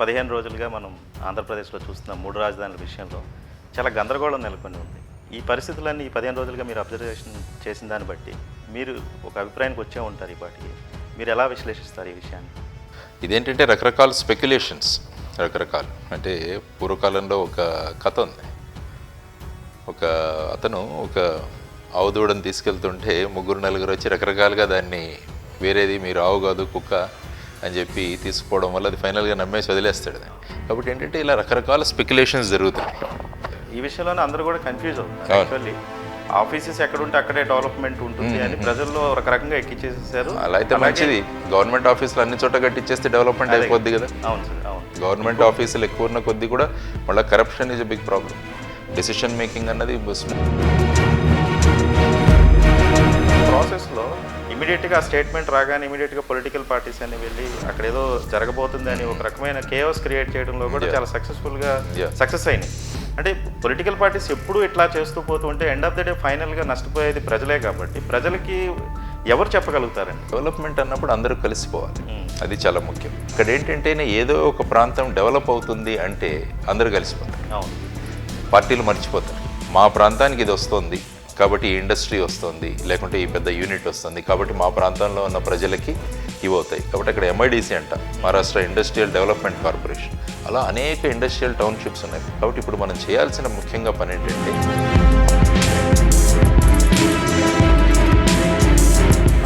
15 రోజులుగా మనం ఆంధ్రప్రదేశ్లో చూస్తున్నాం 3 రాజధానుల విషయంలో చాలా గందరగోళం నెలకొని ఉంది. ఈ పరిస్థితులన్నీ ఈ 15 రోజులుగా మీరు అబ్జర్వేషన్ చేసిన దాన్ని బట్టి మీరు ఒక అభిప్రాయానికి వచ్చే ఉంటారు. ఈ పాటికి మీరు ఎలా విశ్లేషిస్తారు ఈ విషయాన్ని? ఇదేంటంటే రకరకాల స్పెక్యులేషన్స్. రకరకాలు అంటే పూర్వకాలంలో ఒక కథ ఉంది. ఒక అతను ఒక ఆవుదూడని తీసుకెళ్తుంటే ముగ్గురు నలుగురు వచ్చి రకరకాలుగా దాన్ని వేరేది మీరు ఆవు కాదు కుక్క అని చెప్పి తీసుకుపోవడం వల్ల అది ఫైనల్గా నమ్మేసి వదిలేస్తాడు. కాబట్టి ఏంటంటే ఇలా రకరకాల స్పెక్యులేషన్స్ జరుగుతాయి. ఈ విషయంలోనే అందరూ కూడా కన్ఫ్యూజ్ అవుతారు. యాక్చువల్లీ ఆఫీసెస్ ఎక్కడుంటే అక్కడే డెవలప్మెంట్ ఉంటుంది అని ప్రజల్లో ఒక రకంగా ఎక్కించేసేసారు. అలా అయితే మంచిది. గవర్నమెంట్ ఆఫీసులు అన్ని చోట కట్టించేస్తే డెవలప్మెంట్ అయిపోద్ది కదా. అవును సార్, అవును. గవర్నమెంట్ ఆఫీసులు ఎక్కువ ఉన్న కొద్దీ కూడా మళ్ళీ corruption is a big problem. Decision making అన్నది ప్రాసెస్లో ఇమీడియట్గా స్టేట్మెంట్ రాగానే ఇమీడియట్గా పొలిటికల్ పార్టీస్ అని వెళ్ళి అక్కడ ఏదో జరగబోతుంది అని ఒక రకమైన కేఓస్ క్రియేట్ చేయడంలో కూడా చాలా సక్సెస్ఫుల్గా సక్సెస్ అయినాయి. అంటే పొలిటికల్ పార్టీస్ ఎప్పుడు ఇట్లా చేస్తూ పోతూ ఉంటే ఎండ్ ఆఫ్ ద డే ఫైనల్గా నష్టపోయేది ప్రజలే. కాబట్టి ప్రజలకి ఎవరు చెప్పగలుగుతారండి? డెవలప్మెంట్ అన్నప్పుడు అందరూ కలిసిపోవాలి, అది చాలా ముఖ్యం. ఇక్కడ ఏంటంటే ఏదో ఒక ప్రాంతం డెవలప్ అవుతుంది అంటే అందరూ కలిసిపోతారు. అవును, పార్టీలు మర్చిపోతారు. మా ప్రాంతానికి ఇది వస్తుంది కాబట్టి ఈ ఇండస్ట్రీ వస్తుంది, లేకుంటే ఈ పెద్ద యూనిట్ వస్తుంది కాబట్టి మా ప్రాంతంలో ఉన్న ప్రజలకి ఇవి అవుతాయి. కాబట్టి అక్కడ ఎంఐడిసి అంట, మహారాష్ట్ర ఇండస్ట్రియల్ డెవలప్మెంట్ కార్పొరేషన్, అలా అనేక ఇండస్ట్రియల్ టౌన్షిప్స్ ఉన్నాయి. కాబట్టి ఇప్పుడు మనం చేయాల్సిన ముఖ్యంగా పని ఏంటంటే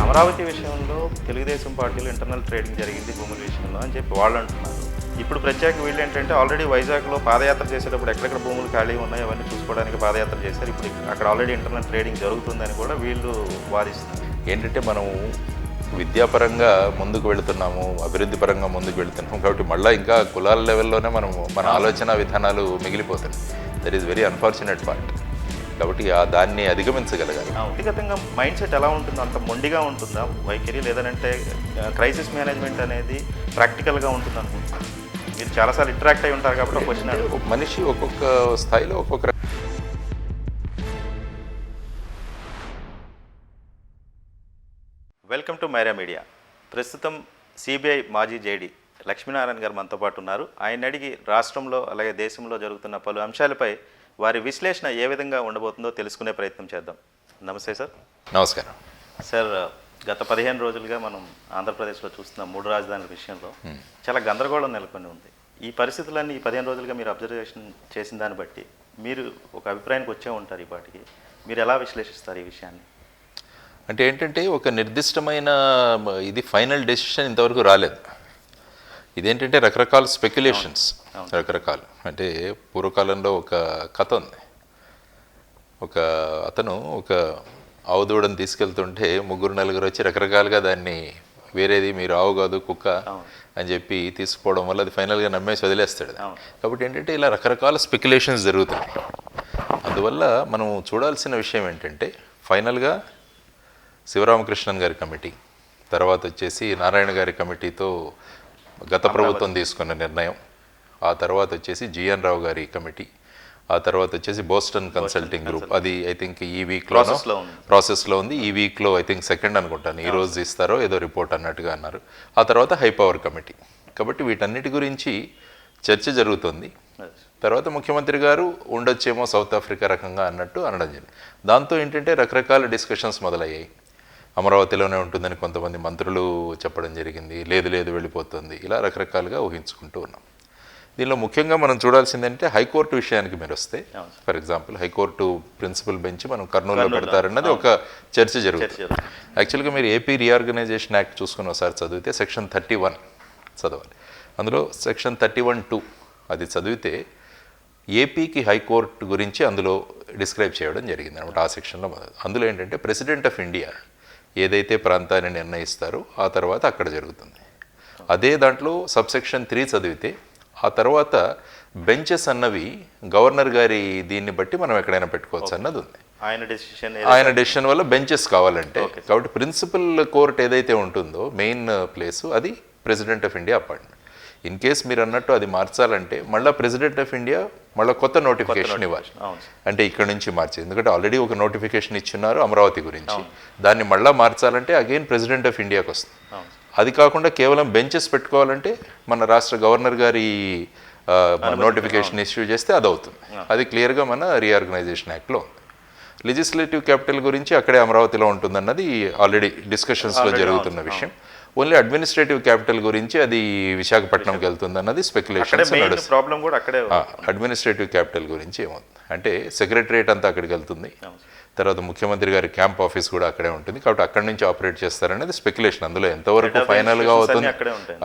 అమరావతి విషయంలో తెలుగుదేశం పార్టీలో ఇంటర్నల్ ట్రేడింగ్ జరిగింది భూముల విషయంలో అని చెప్పి వాళ్ళు అంటున్నారు. ఇప్పుడు ప్రత్యేక వీళ్ళు ఏంటంటే ఆల్రెడీ వైజాగ్లో పాదయాత్ర చేసేటప్పుడు ఎక్కడెక్కడ భూములు ఖాళీ ఉన్నాయో అవన్నీ చూసుకోవడానికి పాదయాత్ర చేశారు. ఇప్పుడు అక్కడ ఆల్రెడీ ఇంటర్నల్ ట్రేడింగ్ జరుగుతుందని కూడా వీళ్ళు వాదిస్తున్నారు. ఏంటంటే మనం విద్యాపరంగా ముందుకు వెళుతున్నాము, అభివృద్ధి పరంగా ముందుకు వెళుతున్నాము. కాబట్టి మళ్ళీ ఇంకా కులాల లెవెల్లోనే మన ఆలోచన విధానాలు మిగిలిపోతాయి. That is very unfortunate part. కాబట్టి దాన్ని అధిగమించగలగాలి. వ్యక్తిగతంగా మైండ్ సెట్ ఎలా ఉంటుందో అంత మొండిగా ఉంటుందా వైఖరి, లేదంటే క్రైసిస్ మేనేజ్మెంట్ అనేది ప్రాక్టికల్గా ఉంటుంది అనుకుంటున్నాను? మీరు చాలాసార్లు ఇంటరాక్ట్ అయి ఉంటారు కాబట్టి ఒక క్వశ్చన్. ఒక మనిషి ఒక్కొక్క స్థాయిలో ఒక్కొక్క. Welcome to Myra media. ప్రస్తుతం సిబిఐ మాజీ జేడీ లక్ష్మీనారాయణ గారు మనతో పాటు ఉన్నారు. ఆయన అడిగి రాష్ట్రంలో అలాగే దేశంలో జరుగుతున్న పలు అంశాలపై వారి విశ్లేషణ ఏ విధంగా ఉండబోతుందో తెలుసుకునే ప్రయత్నం చేద్దాం. నమస్తే సార్. నమస్కారం సార్. గత 15 రోజులుగా మనం ఆంధ్రప్రదేశ్లో చూస్తున్న 3 రాజధానుల విషయంలో చాలా గందరగోళం నెలకొని ఉంది. ఈ పరిస్థితులన్నీ ఈ 15 రోజులుగా మీరు అబ్జర్వేషన్ చేసిన దాన్ని బట్టి మీరు ఒక అభిప్రాయానికి వచ్చే ఉంటారు. ఈ పాటికి మీరు ఎలా విశ్లేషిస్తారు ఈ విషయాన్ని? అంటే ఏంటంటే ఒక నిర్దిష్టమైన ఇది ఫైనల్ డెసిషన్ ఇంతవరకు రాలేదు. ఇదేంటంటే రకరకాల స్పెక్యులేషన్స్. రకరకాలు అంటే పూర్వకాలంలో ఒక కథ ఉంది. ఒక అతను ఒక ఆవుదూడని తీసుకెళ్తుంటే ముగ్గురు నలుగురు వచ్చి రకరకాలుగా దాన్ని వేరేది మీరు ఆవు కాదు కుక్క అని చెప్పి తీసుకుపోవడం వల్ల అది ఫైనల్గా నమ్మేసి వదిలేస్తాడు. కాబట్టి ఏంటంటే ఇలా రకరకాల స్పెక్యులేషన్స్ జరుగుతాయి. అందువల్ల మనం చూడాల్సిన విషయం ఏంటంటే ఫైనల్గా శివరామకృష్ణన్ గారి కమిటీ, తర్వాత వచ్చేసి నారాయణ గారి కమిటీతో గత ప్రభుత్వం తీసుకున్న నిర్ణయం, ఆ తర్వాత వచ్చేసి జిఎన్ రావు గారి కమిటీ, ఆ తర్వాత వచ్చేసి బోస్టన్ కన్సల్టింగ్ గ్రూప్, అది ఐ థింక్ ఈ వీక్లో ప్రాసెస్లో ఉంది. ఈ వీక్లో ఐ థింక్ సెకండ్ అనుకుంటాను, ఈ రోజు ఇస్తారో ఏదో రిపోర్ట్ అన్నట్టుగా అన్నారు. ఆ తర్వాత హై పవర్ కమిటీ. కాబట్టి వీటన్నిటి గురించి చర్చ జరుగుతుంది. తర్వాత ముఖ్యమంత్రి గారు ఉండొచ్చేమో సౌత్ ఆఫ్రికా రకంగా అన్నట్టు అనడం జరిగింది. దాంతో ఏంటంటే రకరకాల డిస్కషన్స్ మొదలయ్యాయి. అమరావతిలోనే ఉంటుందని కొంతమంది మంత్రులు చెప్పడం జరిగింది, లేదు లేదు వెళ్ళిపోతుంది, ఇలా రకరకాలుగా ఊహించుకుంటూ ఉన్నాం. దీనిలో ముఖ్యంగా మనం చూడాల్సిందంటే హైకోర్టు విషయానికి మీరు వస్తే, for example high court principal bench మనం కర్నూలులో పెడతారన్నది ఒక చర్చ జరుగుతుంది. యాక్చువల్గా మీరు ఏపీ రీఆర్గనైజేషన్ యాక్ట్ చూసుకుని ఒకసారి చదివితే సెక్షన్ 31 చదవాలి. అందులో సెక్షన్ 31(2) అది చదివితే ఏపీకి హైకోర్టు గురించి అందులో డిస్క్రైబ్ చేయడం జరిగింది అనమాట. ఆ సెక్షన్లో అందులో ఏంటంటే ప్రెసిడెంట్ ఆఫ్ ఇండియా ఏదైతే ప్రాంతాన్ని నిర్ణయిస్తారో ఆ తర్వాత అక్కడ జరుగుతుంది. అదే దాంట్లో సబ్సెక్షన్ 3 చదివితే ఆ తర్వాత బెంచెస్ అన్నవి గవర్నర్ గారి దీన్ని బట్టి మనం ఎక్కడైనా పెట్టుకోవచ్చు అన్నది ఉంది. ఆయన డెసిషన్ వల్ల బెంచెస్ కావాలంటే. కాబట్టి ప్రిన్సిపల్ కోర్ట్ ఏదైతే ఉంటుందో మెయిన్ ప్లేసు అది president of India appointment. In case మీరు అన్నట్టు అది మార్చాలంటే మళ్ళీ ప్రెసిడెంట్ ఆఫ్ ఇండియా మళ్ళీ కొత్త నోటిఫికేషన్ ఇవ్వాలి. అంటే ఇక్కడ నుంచి మార్చేది, ఎందుకంటే ఆల్రెడీ ఒక నోటిఫికేషన్ ఇచ్చున్నారు అమరావతి గురించి, దాన్ని మళ్ళీ మార్చాలంటే అగైన్ ప్రెసిడెంట్ ఆఫ్ ఇండియాకి వస్తుంది. అది కాకుండా కేవలం బెంచెస్ పెట్టుకోవాలంటే మన రాష్ట్ర గవర్నర్ గారి నోటిఫికేషన్ ఇష్యూ చేస్తే అది అవుతుంది. అది క్లియర్గా మన రీఆర్గనైజేషన్ యాక్ట్లో ఉంది. లెజిస్లేటివ్ క్యాపిటల్ గురించి అక్కడే అమరావతిలో ఉంటుందన్నది ఆల్రెడీ డిస్కషన్స్లో జరుగుతున్న విషయం. ఓన్లీ అడ్మినిస్ట్రేటివ్ క్యాపిటల్ గురించి అది విశాఖపట్నంకి వెళ్తుందన్నది స్పెక్యులేషన్స్ నడుస్తుంది. అడ్మినిస్ట్రేటివ్ క్యాపిటల్ గురించి ఏమవుతుంది అంటే సెక్రటరియట్ అంతా అక్కడికి వెళ్తుంది, తర్వాత ముఖ్యమంత్రి గారి క్యాంప్ ఆఫీస్ కూడా అక్కడే ఉంటుంది. కాబట్టి అక్కడి నుంచి ఆపరేట్ చేస్తారనేది స్పెక్యులేషన్. అందులో ఎంతవరకు ఫైనల్గా అవుతుంది,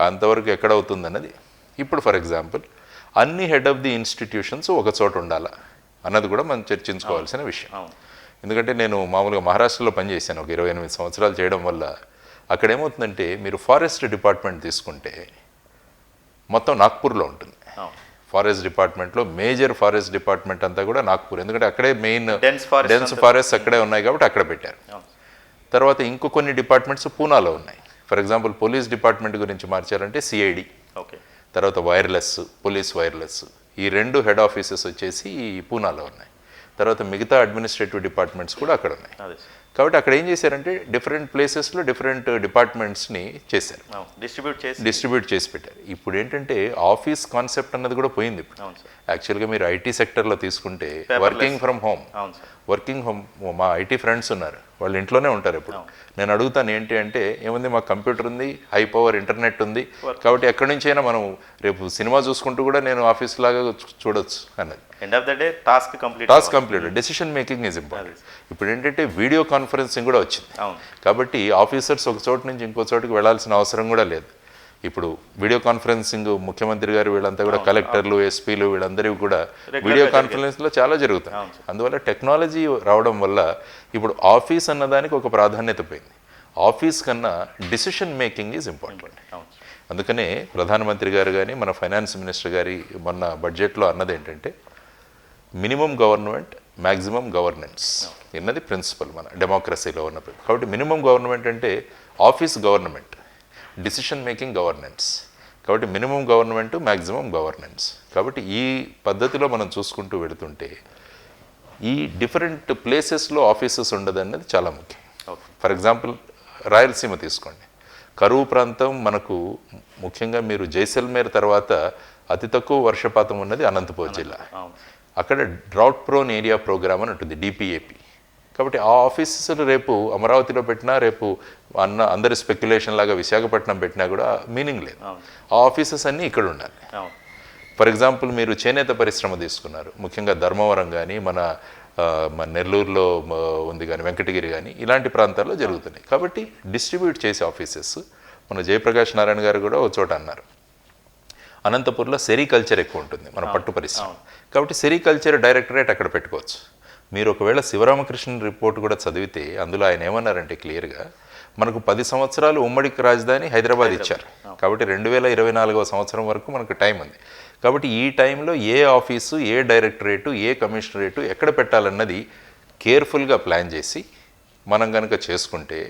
అంతవరకు ఎక్కడ అవుతుంది అన్నది. ఇప్పుడు ఫర్ ఎగ్జాంపుల్ అన్ని హెడ్ ఆఫ్ ది ఇన్స్టిట్యూషన్స్ ఒక చోట ఉండాలా అన్నది కూడా మనం చర్చించుకోవాల్సిన విషయం. ఎందుకంటే నేను మామూలుగా మహారాష్ట్రలో పనిచేశాను ఒక 28 సంవత్సరాలు చేయడం వల్ల. అక్కడ ఏమవుతుందంటే మీరు ఫారెస్ట్ డిపార్ట్మెంట్ తీసుకుంటే మొత్తం నాగ్పూర్లో ఉంటుంది. ఫారెస్ట్ డిపార్ట్మెంట్లో మేజర్ ఫారెస్ట్ డిపార్ట్మెంట్ అంతా కూడా నాగ్పూర్, ఎందుకంటే అక్కడే మెయిన్ డెన్స్ ఫారెస్ట్ అక్కడే ఉన్నాయి కాబట్టి అక్కడ పెట్టారు. తర్వాత ఇంకో కొన్ని డిపార్ట్మెంట్స్ పూనాలో ఉన్నాయి. ఫర్ ఎగ్జాంపుల్ పోలీస్ డిపార్ట్మెంట్ గురించి మార్చారంటే సిఐడి, తర్వాత వైర్లెస్, పోలీస్ వైర్లెస్, ఈ 2 హెడ్ ఆఫీసెస్ వచ్చేసి పూనాలో ఉన్నాయి. తర్వాత మిగతా అడ్మినిస్ట్రేటివ్ డిపార్ట్మెంట్స్ కూడా అక్కడ ఉన్నాయి. కాబట్టి అక్కడ ఏం చేశారంటే డిఫరెంట్ ప్లేసెస్లో డిఫరెంట్ డిపార్ట్మెంట్స్ని చేశారు, డిస్ట్రిబ్యూట్ చేసి పెట్టారు. ఇప్పుడు ఏంటంటే ఆఫీస్ కాన్సెప్ట్ అన్నది కూడా పోయింది. ఇప్పుడు యాక్చువల్గా మీరు ఐటీ సెక్టర్లో తీసుకుంటే వర్కింగ్ ఫ్రమ్ హోమ్, మా ఐటీ ఫ్రెండ్స్ ఉన్నారు, వాళ్ళు ఇంట్లోనే ఉంటారు. ఇప్పుడు నేను అడుగుతాను ఏంటి అంటే ఏముంది, మాకు కంప్యూటర్ ఉంది, హై పవర్ ఇంటర్నెట్ ఉంది, కాబట్టి ఎక్కడి నుంచి అయినా మనం రేపు సినిమా చూసుకుంటూ కూడా నేను ఆఫీస్ లాగా చూడొచ్చు అన్నది. Task complete, decision making is important. ఇప్పుడు ఏంటంటే వీడియో కాన్ఫరెన్సింగ్ కూడా వచ్చింది, కాబట్టి ఆఫీసర్స్ ఒక చోటు నుంచి ఇంకో చోటుకి వెళ్ళాల్సిన అవసరం కూడా లేదు. ఇప్పుడు వీడియో కాన్ఫరెన్సింగ్ ముఖ్యమంత్రి గారు వీళ్ళంతా కూడా కలెక్టర్లు, ఎస్పీలు వీళ్ళందరివి కూడా వీడియో కాన్ఫరెన్స్లో చాలా జరుగుతాయి. అందువల్ల టెక్నాలజీ రావడం వల్ల ఇప్పుడు ఆఫీస్ అన్నదానికి ఒక ప్రాధాన్యత పోయింది. ఆఫీస్ కన్నా డిసిషన్ మేకింగ్ ఈజ్ ఇంపార్టెంట్. అందుకనే ప్రధానమంత్రి గారు కానీ మన ఫైనాన్స్ మినిస్టర్ గారి మొన్న బడ్జెట్లో అన్నది ఏంటంటే మినిమం గవర్నమెంట్ మ్యాక్సిమం గవర్నెన్స్ అన్నది ప్రిన్సిపల్ మన డెమోక్రసీలో ఉన్నప్పుడు. కాబట్టి మినిమం గవర్నమెంట్ అంటే office government, decision making governance. కాబట్టి మినిమం గవర్నమెంట్ మ్యాక్సిమం గవర్నెన్స్. కాబట్టి ఈ పద్ధతిలో మనం చూసుకుంటూ వెళుతుంటే ఈ డిఫరెంట్ ప్లేసెస్లో ఆఫీసెస్ ఉండదన్నది చాలా ముఖ్యం. ఫర్ ఎగ్జాంపుల్ రాయలసీమ తీసుకోండి, కరువు ప్రాంతం మనకు ముఖ్యంగా మీరు జైసల్మేర్ తర్వాత అతి తక్కువ వర్షపాతం ఉన్నది అనంతపూర్ జిల్లా. అక్కడ డ్రౌట్ ప్రోన్ ఏరియా ప్రోగ్రామ్ అని ఉంటుంది, డిపిఏపి. కాబట్టి ఆ ఆఫీసెస్ రేపు అమరావతిలో పెట్టినా, రేపు అందరి స్పెక్యులేషన్ లాగా విశాఖపట్నం పెట్టినా కూడా మీనింగ్ లేదు. ఆ ఆఫీసెస్ అన్నీ ఇక్కడ ఉండాలి. ఫర్ ఎగ్జాంపుల్ మీరు చేనేత పరిశ్రమ తీసుకున్నారు, ముఖ్యంగా ధర్మవరం కానీ మన నెల్లూరులో ఉంది కానీ వెంకటగిరి కానీ ఇలాంటి ప్రాంతాల్లో జరుగుతున్నాయి. కాబట్టి డిస్ట్రిబ్యూట్ చేసే ఆఫీసెస్ మన జయప్రకాష్ నారాయణ గారు కూడా ఒక చోట అన్నారు, అనంతపూర్లో సెరికల్చర్ ఎక్కువ ఉంటుంది మన పట్టు పరిశ్రమ, కాబట్టి సెరికల్చర్ డైరెక్టరేట్ అక్కడ పెట్టుకోవచ్చు. మీరు ఒకవేళ శివరామకృష్ణన్ రిపోర్ట్ కూడా చదివితే అందులో ఆయన ఏమన్నారంటే క్లియర్గా మనకు 10 సంవత్సరాలు ఉమ్మడి రాజధాని హైదరాబాద్ ఇచ్చారు. కాబట్టి 2024వ సంవత్సరం వరకు మనకు టైం ఉంది. కాబట్టి ఈ టైంలో ఏ ఆఫీసు, ఏ డైరెక్టరేటు, ఏ కమిషనరేటు ఎక్కడ పెట్టాలన్నది కేర్ఫుల్గా ప్లాన్ చేసి మనం కనుక చేసుకుంటే,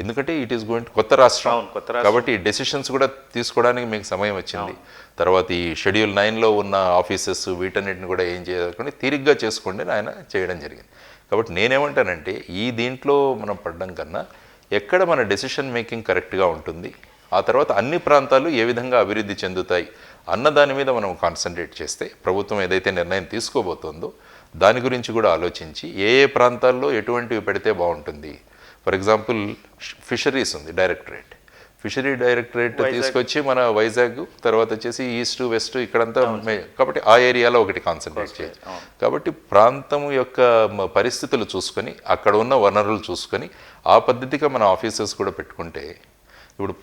ఎందుకంటే ఇట్ ఈస్ గోయింగ్ కొత్త రాష్ట్రం కాబట్టి డెసిషన్స్ కూడా తీసుకోవడానికి మీకు సమయం వచ్చింది. తర్వాత ఈ షెడ్యూల్ 9లో ఉన్న ఆఫీసెస్ వీటన్నిటిని కూడా ఏం చేయకుండా తీరిగ్గా చేసుకోండి అని ఆయన చేయడం జరిగింది. కాబట్టి నేనేమంటానంటే ఈ దీంట్లో మనం పడడం కన్నా ఎక్కడ మన డెసిషన్ మేకింగ్ కరెక్ట్గా ఉంటుంది, ఆ తర్వాత అన్ని ప్రాంతాలు ఏ విధంగా అభివృద్ధి చెందుతాయి అన్న దాని మీద మనం కాన్సన్ట్రేట్ చేస్తే ప్రభుత్వం ఏదైతే నిర్ణయం తీసుకోబోతోందో దాని గురించి కూడా ఆలోచించి ఏ ఏ ప్రాంతాల్లో ఎటువంటివి పెడితే బాగుంటుంది. ఫర్ ఎగ్జాంపుల్ ఫిషరీస్ ఉంది డైరెక్టరేట్, ఫిషరీ డైరెక్టరేట్ తీసుకొచ్చి మన వైజాగ్, తర్వాత వచ్చేసి ఈస్ట్ వెస్ట్ ఇక్కడంతా, కాబట్టి ఆ ఏరియాలో ఒకటి కాన్సన్ట్రేట్ చేయాలి. కాబట్టి ప్రాంతం యొక్క పరిస్థితులు చూసుకొని అక్కడ ఉన్న వనరులు చూసుకొని ఆ పద్ధతిగా మన ఆఫీసెస్ కూడా పెట్టుకుంటే, ఇప్పుడు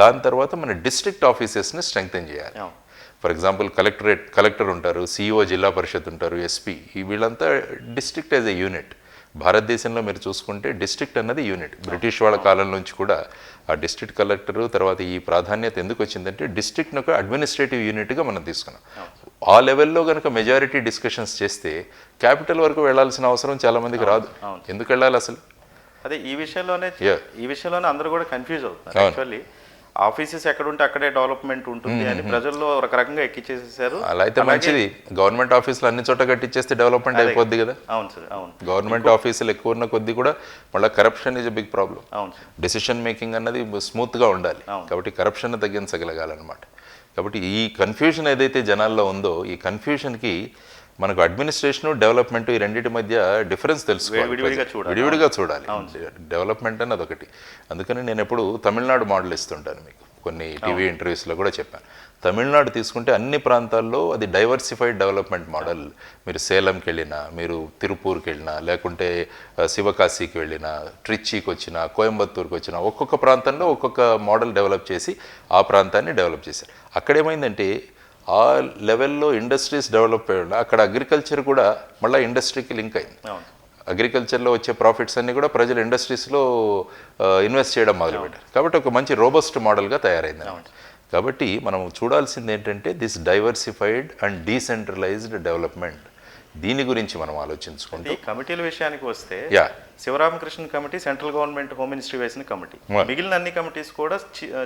దాని తర్వాత మన డిస్ట్రిక్ట్ ఆఫీసెస్ని స్ట్రెంగ్తెన్ చేయాలి. ఫర్ ఎగ్జాంపుల్ కలెక్టర్ ఉంటారు, సిఇఓ జిల్లా పరిషత్ ఉంటారు, ఎస్పీ, వీళ్ళంతా డిస్ట్రిక్ట్ యాజ్ ఎ యూనిట్. భారతదేశంలో మీరు చూసుకుంటే డిస్ట్రిక్ట్ అన్నది యూనిట్. బ్రిటిష్ వాళ్ళ కాలం నుంచి కూడా ఆ డిస్ట్రిక్ట్ కలెక్టరు తర్వాత ఈ ప్రాధాన్యత ఎందుకు వచ్చిందంటే డిస్ట్రిక్ట్ని ఒక అడ్మినిస్ట్రేటివ్ యూనిట్గా మనం తీసుకున్నాం. ఆ లెవెల్లో కనుక మెజారిటీ డిస్కషన్స్ చేస్తే క్యాపిటల్ వరకు వెళ్లాల్సిన అవసరం చాలా మందికి రాదు. ఎందుకు వెళ్ళాలి అసలు? అదే ఈ విషయంలోనే అందరూ కూడా కన్ఫ్యూజ్ అవుతున్నారు. యాక్చువల్లీ ఆఫీసెస్ ఎక్కడుంటే అక్కడే డెవలప్మెంట్ ఉంటుంది అని ప్రజల్లో ఒక రకంగా ఎక్కిచ్చేసేసారు. అలా అయితే మంచిది. గవర్నమెంట్ ఆఫీసులు అన్ని చోట్ల కట్టించేస్తే డెవలప్మెంట్ అయిపోద్ది కదా. అవును సార్, అవును. గవర్నమెంట్ ఆఫీసులు ఎక్కువ ఉన్న కొద్దీ కూడా మళ్ళీ corruption is a big problem. అవును సార్. డెసిషన్ మేకింగ్ అన్నది స్మూత్గా ఉండాలి. కాబట్టి కరప్షన్ తగ్గించగలగాలన్నమాట. కాబట్టి ఈ కన్ఫ్యూజన్ ఏదైతే జనాల్లో ఉందో, ఈ కన్ఫ్యూజన్కి మనకు అడ్మినిస్ట్రేషన్ డెవలప్మెంట్ ఈ రెండింటి మధ్య డిఫరెన్స్ తెలుసుకోవాలి, విడివిడిగా చూడాలి. డెవలప్మెంట్ అన్నది ఒకటి. అందుకని నేను ఎప్పుడు తమిళనాడు మోడల్ ఇస్తుంటాను మీకు, కొన్ని టీవీ ఇంటర్వ్యూస్లో కూడా చెప్పాను. తమిళనాడు తీసుకుంటే అన్ని ప్రాంతాల్లో అది డైవర్సిఫైడ్ డెవలప్మెంట్ మోడల్. మీరు సేలంకి వెళ్ళినా, మీరు తిరుపూర్కి వెళ్ళినా, లేకుంటే శివకాశీకి వెళ్ళినా, ట్రిచీకి వచ్చినా, కోయంబత్తూరుకి వచ్చినా, ఒక్కొక్క ప్రాంతంలో ఒక్కొక్క మోడల్ డెవలప్ చేసి ఆ ప్రాంతాన్ని డెవలప్ చేశారు. అక్కడేమైందంటే ఆ లెవెల్లో ఇండస్ట్రీస్ డెవలప్ అయ్యాడు. అక్కడ అగ్రికల్చర్ కూడా మళ్ళీ ఇండస్ట్రీకి లింక్ అయింది. అగ్రికల్చర్లో వచ్చే ప్రాఫిట్స్ అన్నీ కూడా ప్రజలు ఇండస్ట్రీస్లో ఇన్వెస్ట్ చేయడం మొదలుపెట్టారు. కాబట్టి ఒక మంచి రోబస్ట్ మోడల్గా తయారైంది. కాబట్టి మనం చూడాల్సింది ఏంటంటే this diversified and decentralised development, దీని గురించి మనం ఆలోచించుకుంటే. ఈ కమిటీల విషయానికి వస్తే Sivaramakrishna committee central government home ministry వేసిన కమిటీ, మిగిలిన అన్ని కమిటీస్ కూడా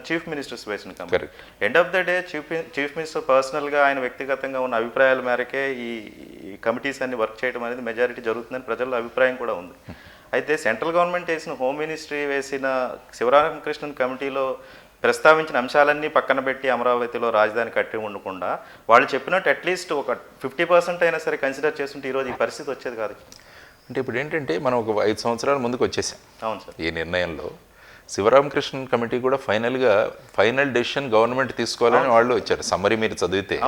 చీఫ్ మినిస్టర్స్ వేసిన committee. End of the day chief minister పర్సనల్గా ఆయన వ్యక్తిగతంగా ఉన్న అభిప్రాయాల మేరకే ఈ కమిటీస్ అన్ని వర్క్ చేయడం అనేది మెజారిటీ జరుగుతుందని ప్రజల అభిప్రాయం కూడా ఉంది. అయితే సెంట్రల్ గవర్నమెంట్ వేసిన హోమ్ మినిస్ట్రీ వేసిన శివరామకృష్ణన్ కమిటీలో ప్రస్తావించిన అంశాలన్నీ పక్కన పెట్టి అమరావతిలో రాజధాని కట్టి ఉండకుండా వాళ్ళు చెప్పినట్టు అట్లీస్ట్ ఒక 50% అయినా సరే కన్సిడర్ చేస్తుంటే ఈరోజు ఈ పరిస్థితి వచ్చేది కాదు. అంటే ఇప్పుడు ఏంటంటే మనం ఒక 5 సంవత్సరాల ముందుకు వచ్చేసాం. అవును సార్. ఈ నిర్ణయంలో శివరామకృష్ణన్ కమిటీ కూడా ఫైనల్ డెసిషన్ గవర్నమెంట్ తీసుకోవాలని వాళ్ళు వచ్చారు. సమ్మరీ మీరు చదివితే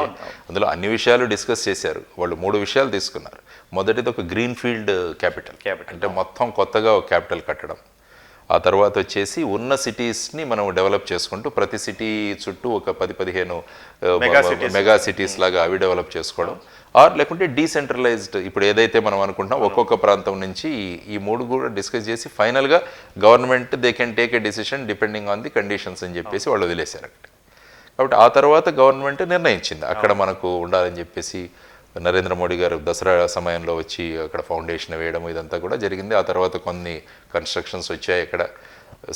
అందులో అన్ని విషయాలు డిస్కస్ చేశారు. వాళ్ళు 3 విషయాలు తీసుకున్నారు. మొదటిది ఒక గ్రీన్ ఫీల్డ్ క్యాపిటల్, అంటే మొత్తం కొత్తగా ఒక క్యాపిటల్ కట్టడం. ఆ తర్వాత వచ్చేసి ఉన్న సిటీస్ని మనం డెవలప్ చేసుకుంటూ ప్రతి సిటీ చుట్టూ ఒక 10-15 మెగా సిటీస్ లాగా అవి డెవలప్ చేసుకోవడం. లేకుంటే డీసెంట్రలైజ్డ్, ఇప్పుడు ఏదైతే మనం అనుకుంటున్నాం ఒక్కొక్క ప్రాంతం నుంచి ఈ 3 కూడా డిస్కస్ చేసి ఫైనల్గా government they can take a decision depending on the conditions అని చెప్పేసి వాళ్ళు వదిలేశారు అక్కడ. కాబట్టి ఆ తర్వాత గవర్నమెంట్ నిర్ణయించింది అక్కడ మనకు ఉండాలని చెప్పేసి. నరేంద్ర మోడీ గారు దసరా సమయంలో వచ్చి అక్కడ ఫౌండేషన్ వేయడం ఇదంతా కూడా జరిగింది. ఆ తర్వాత కొన్ని కన్స్ట్రక్షన్స్ వచ్చాయి. అక్కడ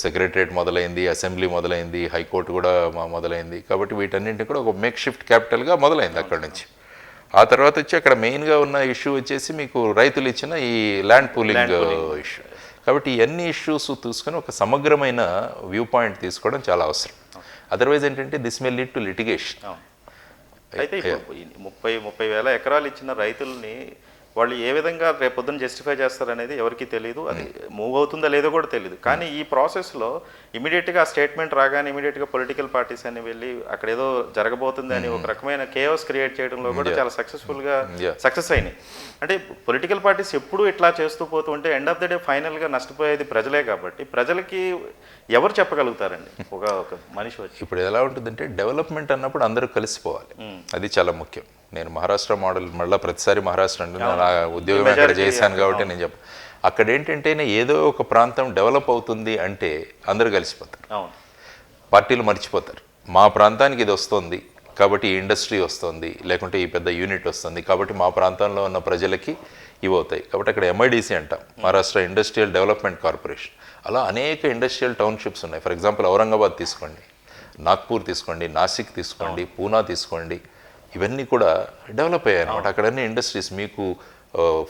సెక్రటరియట్ మొదలైంది, అసెంబ్లీ మొదలైంది, హైకోర్టు కూడా మొదలైంది. కాబట్టి వీటన్నింటినీ కూడా ఒక మేక్ షిఫ్ట్ క్యాపిటల్గా మొదలైంది అక్కడ నుంచి. ఆ తర్వాత వచ్చి అక్కడ మెయిన్గా ఉన్న ఇష్యూ వచ్చేసి మీకు రైతులు ఇచ్చిన ఈ ల్యాండ్ పూలింగ్ ఇష్యూ. కాబట్టి ఇవన్నీ ఇష్యూస్ తీసుకొని ఒక సమగ్రమైన వ్యూ పాయింట్ తీసుకోవడం చాలా అవసరం. అదర్వైజ్ ఏంటంటే this may lead to litigation. అయితే ఇప్పుడు 30 వేల ఎకరాలు ఇచ్చిన రైతుల్ని వాళ్ళు ఏ విధంగా రేపొద్దున జస్టిఫై చేస్తారనేది ఎవరికి తెలియదు. అది మూవ్ అవుతుందా లేదో కూడా తెలియదు. కానీ ఈ ప్రాసెస్లో ఇమీడియట్గా ఆ స్టేట్మెంట్ రాగానే ఇమీడియట్గా పొలిటికల్ పార్టీస్ అని వెళ్ళి అక్కడ ఏదో జరగబోతుంది అని ఒక రకమైన కేయోస్ క్రియేట్ చేయడంలో కూడా చాలా సక్సెస్ఫుల్గా సక్సెస్ అయినాయి. అంటే పొలిటికల్ పార్టీస్ ఎప్పుడూ ఇట్లా చేస్తూ పోతూ ఉంటే ఎండ్ ఆఫ్ ద డే ఫైనల్గా నష్టపోయేది ప్రజలే. కాబట్టి ప్రజలకి ఎవరు చెప్పగలుగుతారండి ఒక మనిషి వచ్చి? ఇప్పుడు ఎలా ఉంటుందంటే డెవలప్మెంట్ అన్నప్పుడు అందరూ కలిసిపోవాలి, అది చాలా ముఖ్యం. నేను మహారాష్ట్ర మోడల్ మళ్ళీ ప్రతిసారి మహారాష్ట్ర అంటే నా ఉద్యోగం అక్కడ చేశాను కాబట్టి నేను చెప్పాను. అక్కడ ఏంటంటే ఏదో ఒక ప్రాంతం డెవలప్ అవుతుంది అంటే అందరూ కలిసిపోతారు, పార్టీలు మర్చిపోతారు. మా ప్రాంతానికి ఇది వస్తుంది కాబట్టి ఈ ఇండస్ట్రీ వస్తుంది, లేకుంటే ఈ పెద్ద యూనిట్ వస్తుంది కాబట్టి మా ప్రాంతంలో ఉన్న ప్రజలకి ఇవి అవుతాయి. కాబట్టి అక్కడ MIDC అంటాం, మహారాష్ట్ర ఇండస్ట్రియల్ డెవలప్మెంట్ కార్పొరేషన్. అలా అనేక ఇండస్ట్రియల్ టౌన్షిప్స్ ఉన్నాయి. ఫర్ ఎగ్జాంపుల్ ఔరంగాబాద్ తీసుకోండి, నాగ్పూర్ తీసుకోండి, నాసిక్ తీసుకోండి, పూనా తీసుకోండి, ఇవన్నీ కూడా డెవలప్ అయ్యాయి అన్నమాట. అక్కడన్నీ ఇండస్ట్రీస్, మీకు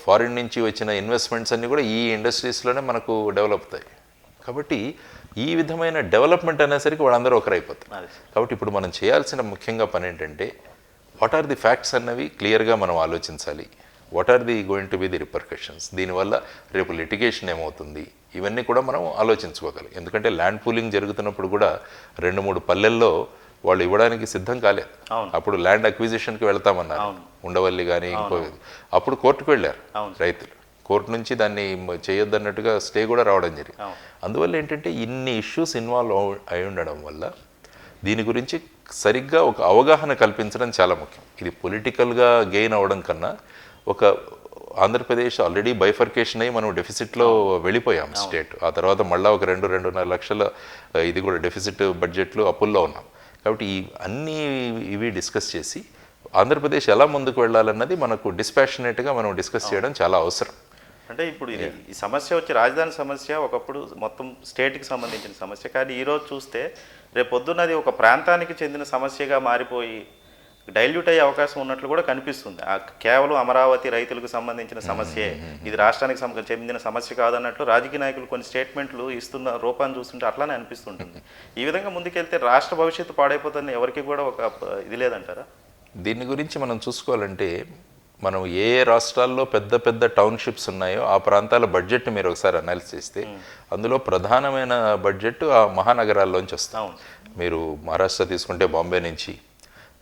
ఫారిన్ నుంచి వచ్చిన ఇన్వెస్ట్మెంట్స్ అన్నీ కూడా ఈ ఇండస్ట్రీస్లోనే మనకు డెవలప్ అవుతాయి. కాబట్టి ఈ విధమైన డెవలప్మెంట్ అనేసరికి వాళ్ళందరూ ఒకరైపోతారు. కాబట్టి ఇప్పుడు మనం చేయాల్సిన ముఖ్యంగా పని ఏంటంటే వాట్ ఆర్ ది ఫ్యాక్ట్స్ అన్నవి క్లియర్గా మనం ఆలోచించాలి. What are the going to be the repercussions, దీనివల్ల రేపు లిటిగేషన్ ఏమవుతుంది, ఇవన్నీ కూడా మనం ఆలోచించుకోగలం. ఎందుకంటే ల్యాండ్ పూలింగ్ జరుగుతున్నప్పుడు కూడా 2-3 పల్లెల్లో వాళ్ళు ఇవ్వడానికి సిద్ధం కాలేదు. అప్పుడు ల్యాండ్ అక్విజిషన్కి వెళ్తామన్నారు, ఉండవల్లి కానీ ఇంకో. అప్పుడు కోర్టుకు వెళ్ళారు రైతులు, కోర్టు నుంచి దాన్ని చేయొద్దన్నట్టుగా స్టే కూడా రావడం జరిగింది. అందువల్ల ఏంటంటే ఇన్ని ఇష్యూస్ ఇన్వాల్వ్ అయి ఉండడం వల్ల దీని గురించి సరిగ్గా ఒక అవగాహన కల్పించడం చాలా ముఖ్యం. ఇది పొలిటికల్గా గెయిన్ అవ్వడం కన్నా ఒక ఆంధ్రప్రదేశ్ ఆల్రెడీ బైఫర్కేషన్ అయ్యి మనం డెఫిసిట్లో వెళ్ళిపోయాం స్టేట్. ఆ తర్వాత మళ్ళీ ఒక 2-2.5 లక్షల ఇది కూడా డెఫిసిట్ బడ్జెట్లు అప్పుల్లో ఉన్నాం. కాబట్టి అన్నీ ఇవి డిస్కస్ చేసి ఆంధ్రప్రదేశ్ ఎలా ముందుకు వెళ్ళాలన్నది మనకు డిస్పాషనేట్గా మనం డిస్కస్ చేయడం చాలా అవసరం. అంటే ఇప్పుడు ఇది ఈ సమస్య వచ్చి రాజధాని సమస్య ఒకప్పుడు మొత్తం స్టేట్కి సంబంధించిన సమస్య, కానీ ఈరోజు చూస్తే రేపు పొద్దున్నది ఒక ప్రాంతానికి చెందిన సమస్యగా మారిపోయి డైల్యూట్ అయ్యే అవకాశం ఉన్నట్లు కూడా కనిపిస్తుంది. కేవలం అమరావతి రైతులకు సంబంధించిన సమస్యే, ఇది రాష్ట్రానికి చెందిన సమస్య కాదన్నట్లు రాజకీయ నాయకులు కొన్ని స్టేట్మెంట్లు ఇస్తున్న రూపాన్ని చూస్తుంటే అట్లానే అనిపిస్తుంటుంది. ఈ విధంగా ముందుకెళ్తే రాష్ట్ర భవిష్యత్తు పాడైపోతుంది, ఎవరికి కూడా ఒక ఇది లేదంటారా? దీని గురించి మనం చూసుకోవాలంటే మనం ఏ రాష్ట్రాల్లో పెద్ద పెద్ద టౌన్షిప్స్ ఉన్నాయో ఆ ప్రాంతాల బడ్జెట్ మీరు ఒకసారి అనాలిసిస్ చేస్తే అందులో ప్రధానమైన బడ్జెట్ ఆ మహానగరాల్లోంచి వస్తాం. మీరు మహారాష్ట్ర తీసుకుంటే బాంబే నుంచి,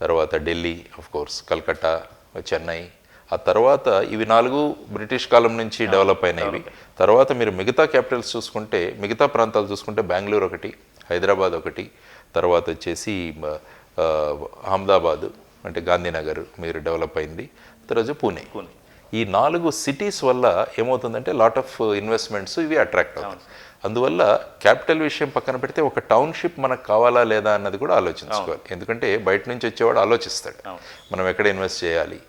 తర్వాత ఢిల్లీ, ఆఫ్ కోర్స్ కల్కట్టా, చెన్నై, ఆ తర్వాత ఇవి 4 బ్రిటిష్ కాలం నుంచి డెవలప్ అయినవి. తర్వాత మీరు మిగతా క్యాపిటల్స్ చూసుకుంటే, మిగతా ప్రాంతాలు చూసుకుంటే బెంగళూరు ఒకటి, హైదరాబాద్ ఒకటి, తర్వాత వచ్చేసి అహ్మదాబాద్ అంటే గాంధీనగర్ మీరు డెవలప్ అయింది, తర్వాత పూణే. ఈ 4 సిటీస్ వల్ల ఏమవుతుందంటే లాట్ ఆఫ్ ఇన్వెస్ట్మెంట్స్ ఇవి అట్రాక్ట్ అవుతాయి. అందువల్ల క్యాపిటల్ విషయం పక్కన పెడితే ఒక టౌన్షిప్ మనకు కావాలా లేదా అన్నది కూడా ఆలోచించుకోవాలి. ఎందుకంటే బయట నుంచి వచ్చేవాడు ఆలోచిస్తాడు మనం ఎక్కడ ఇన్వెస్ట్ చేయాలి,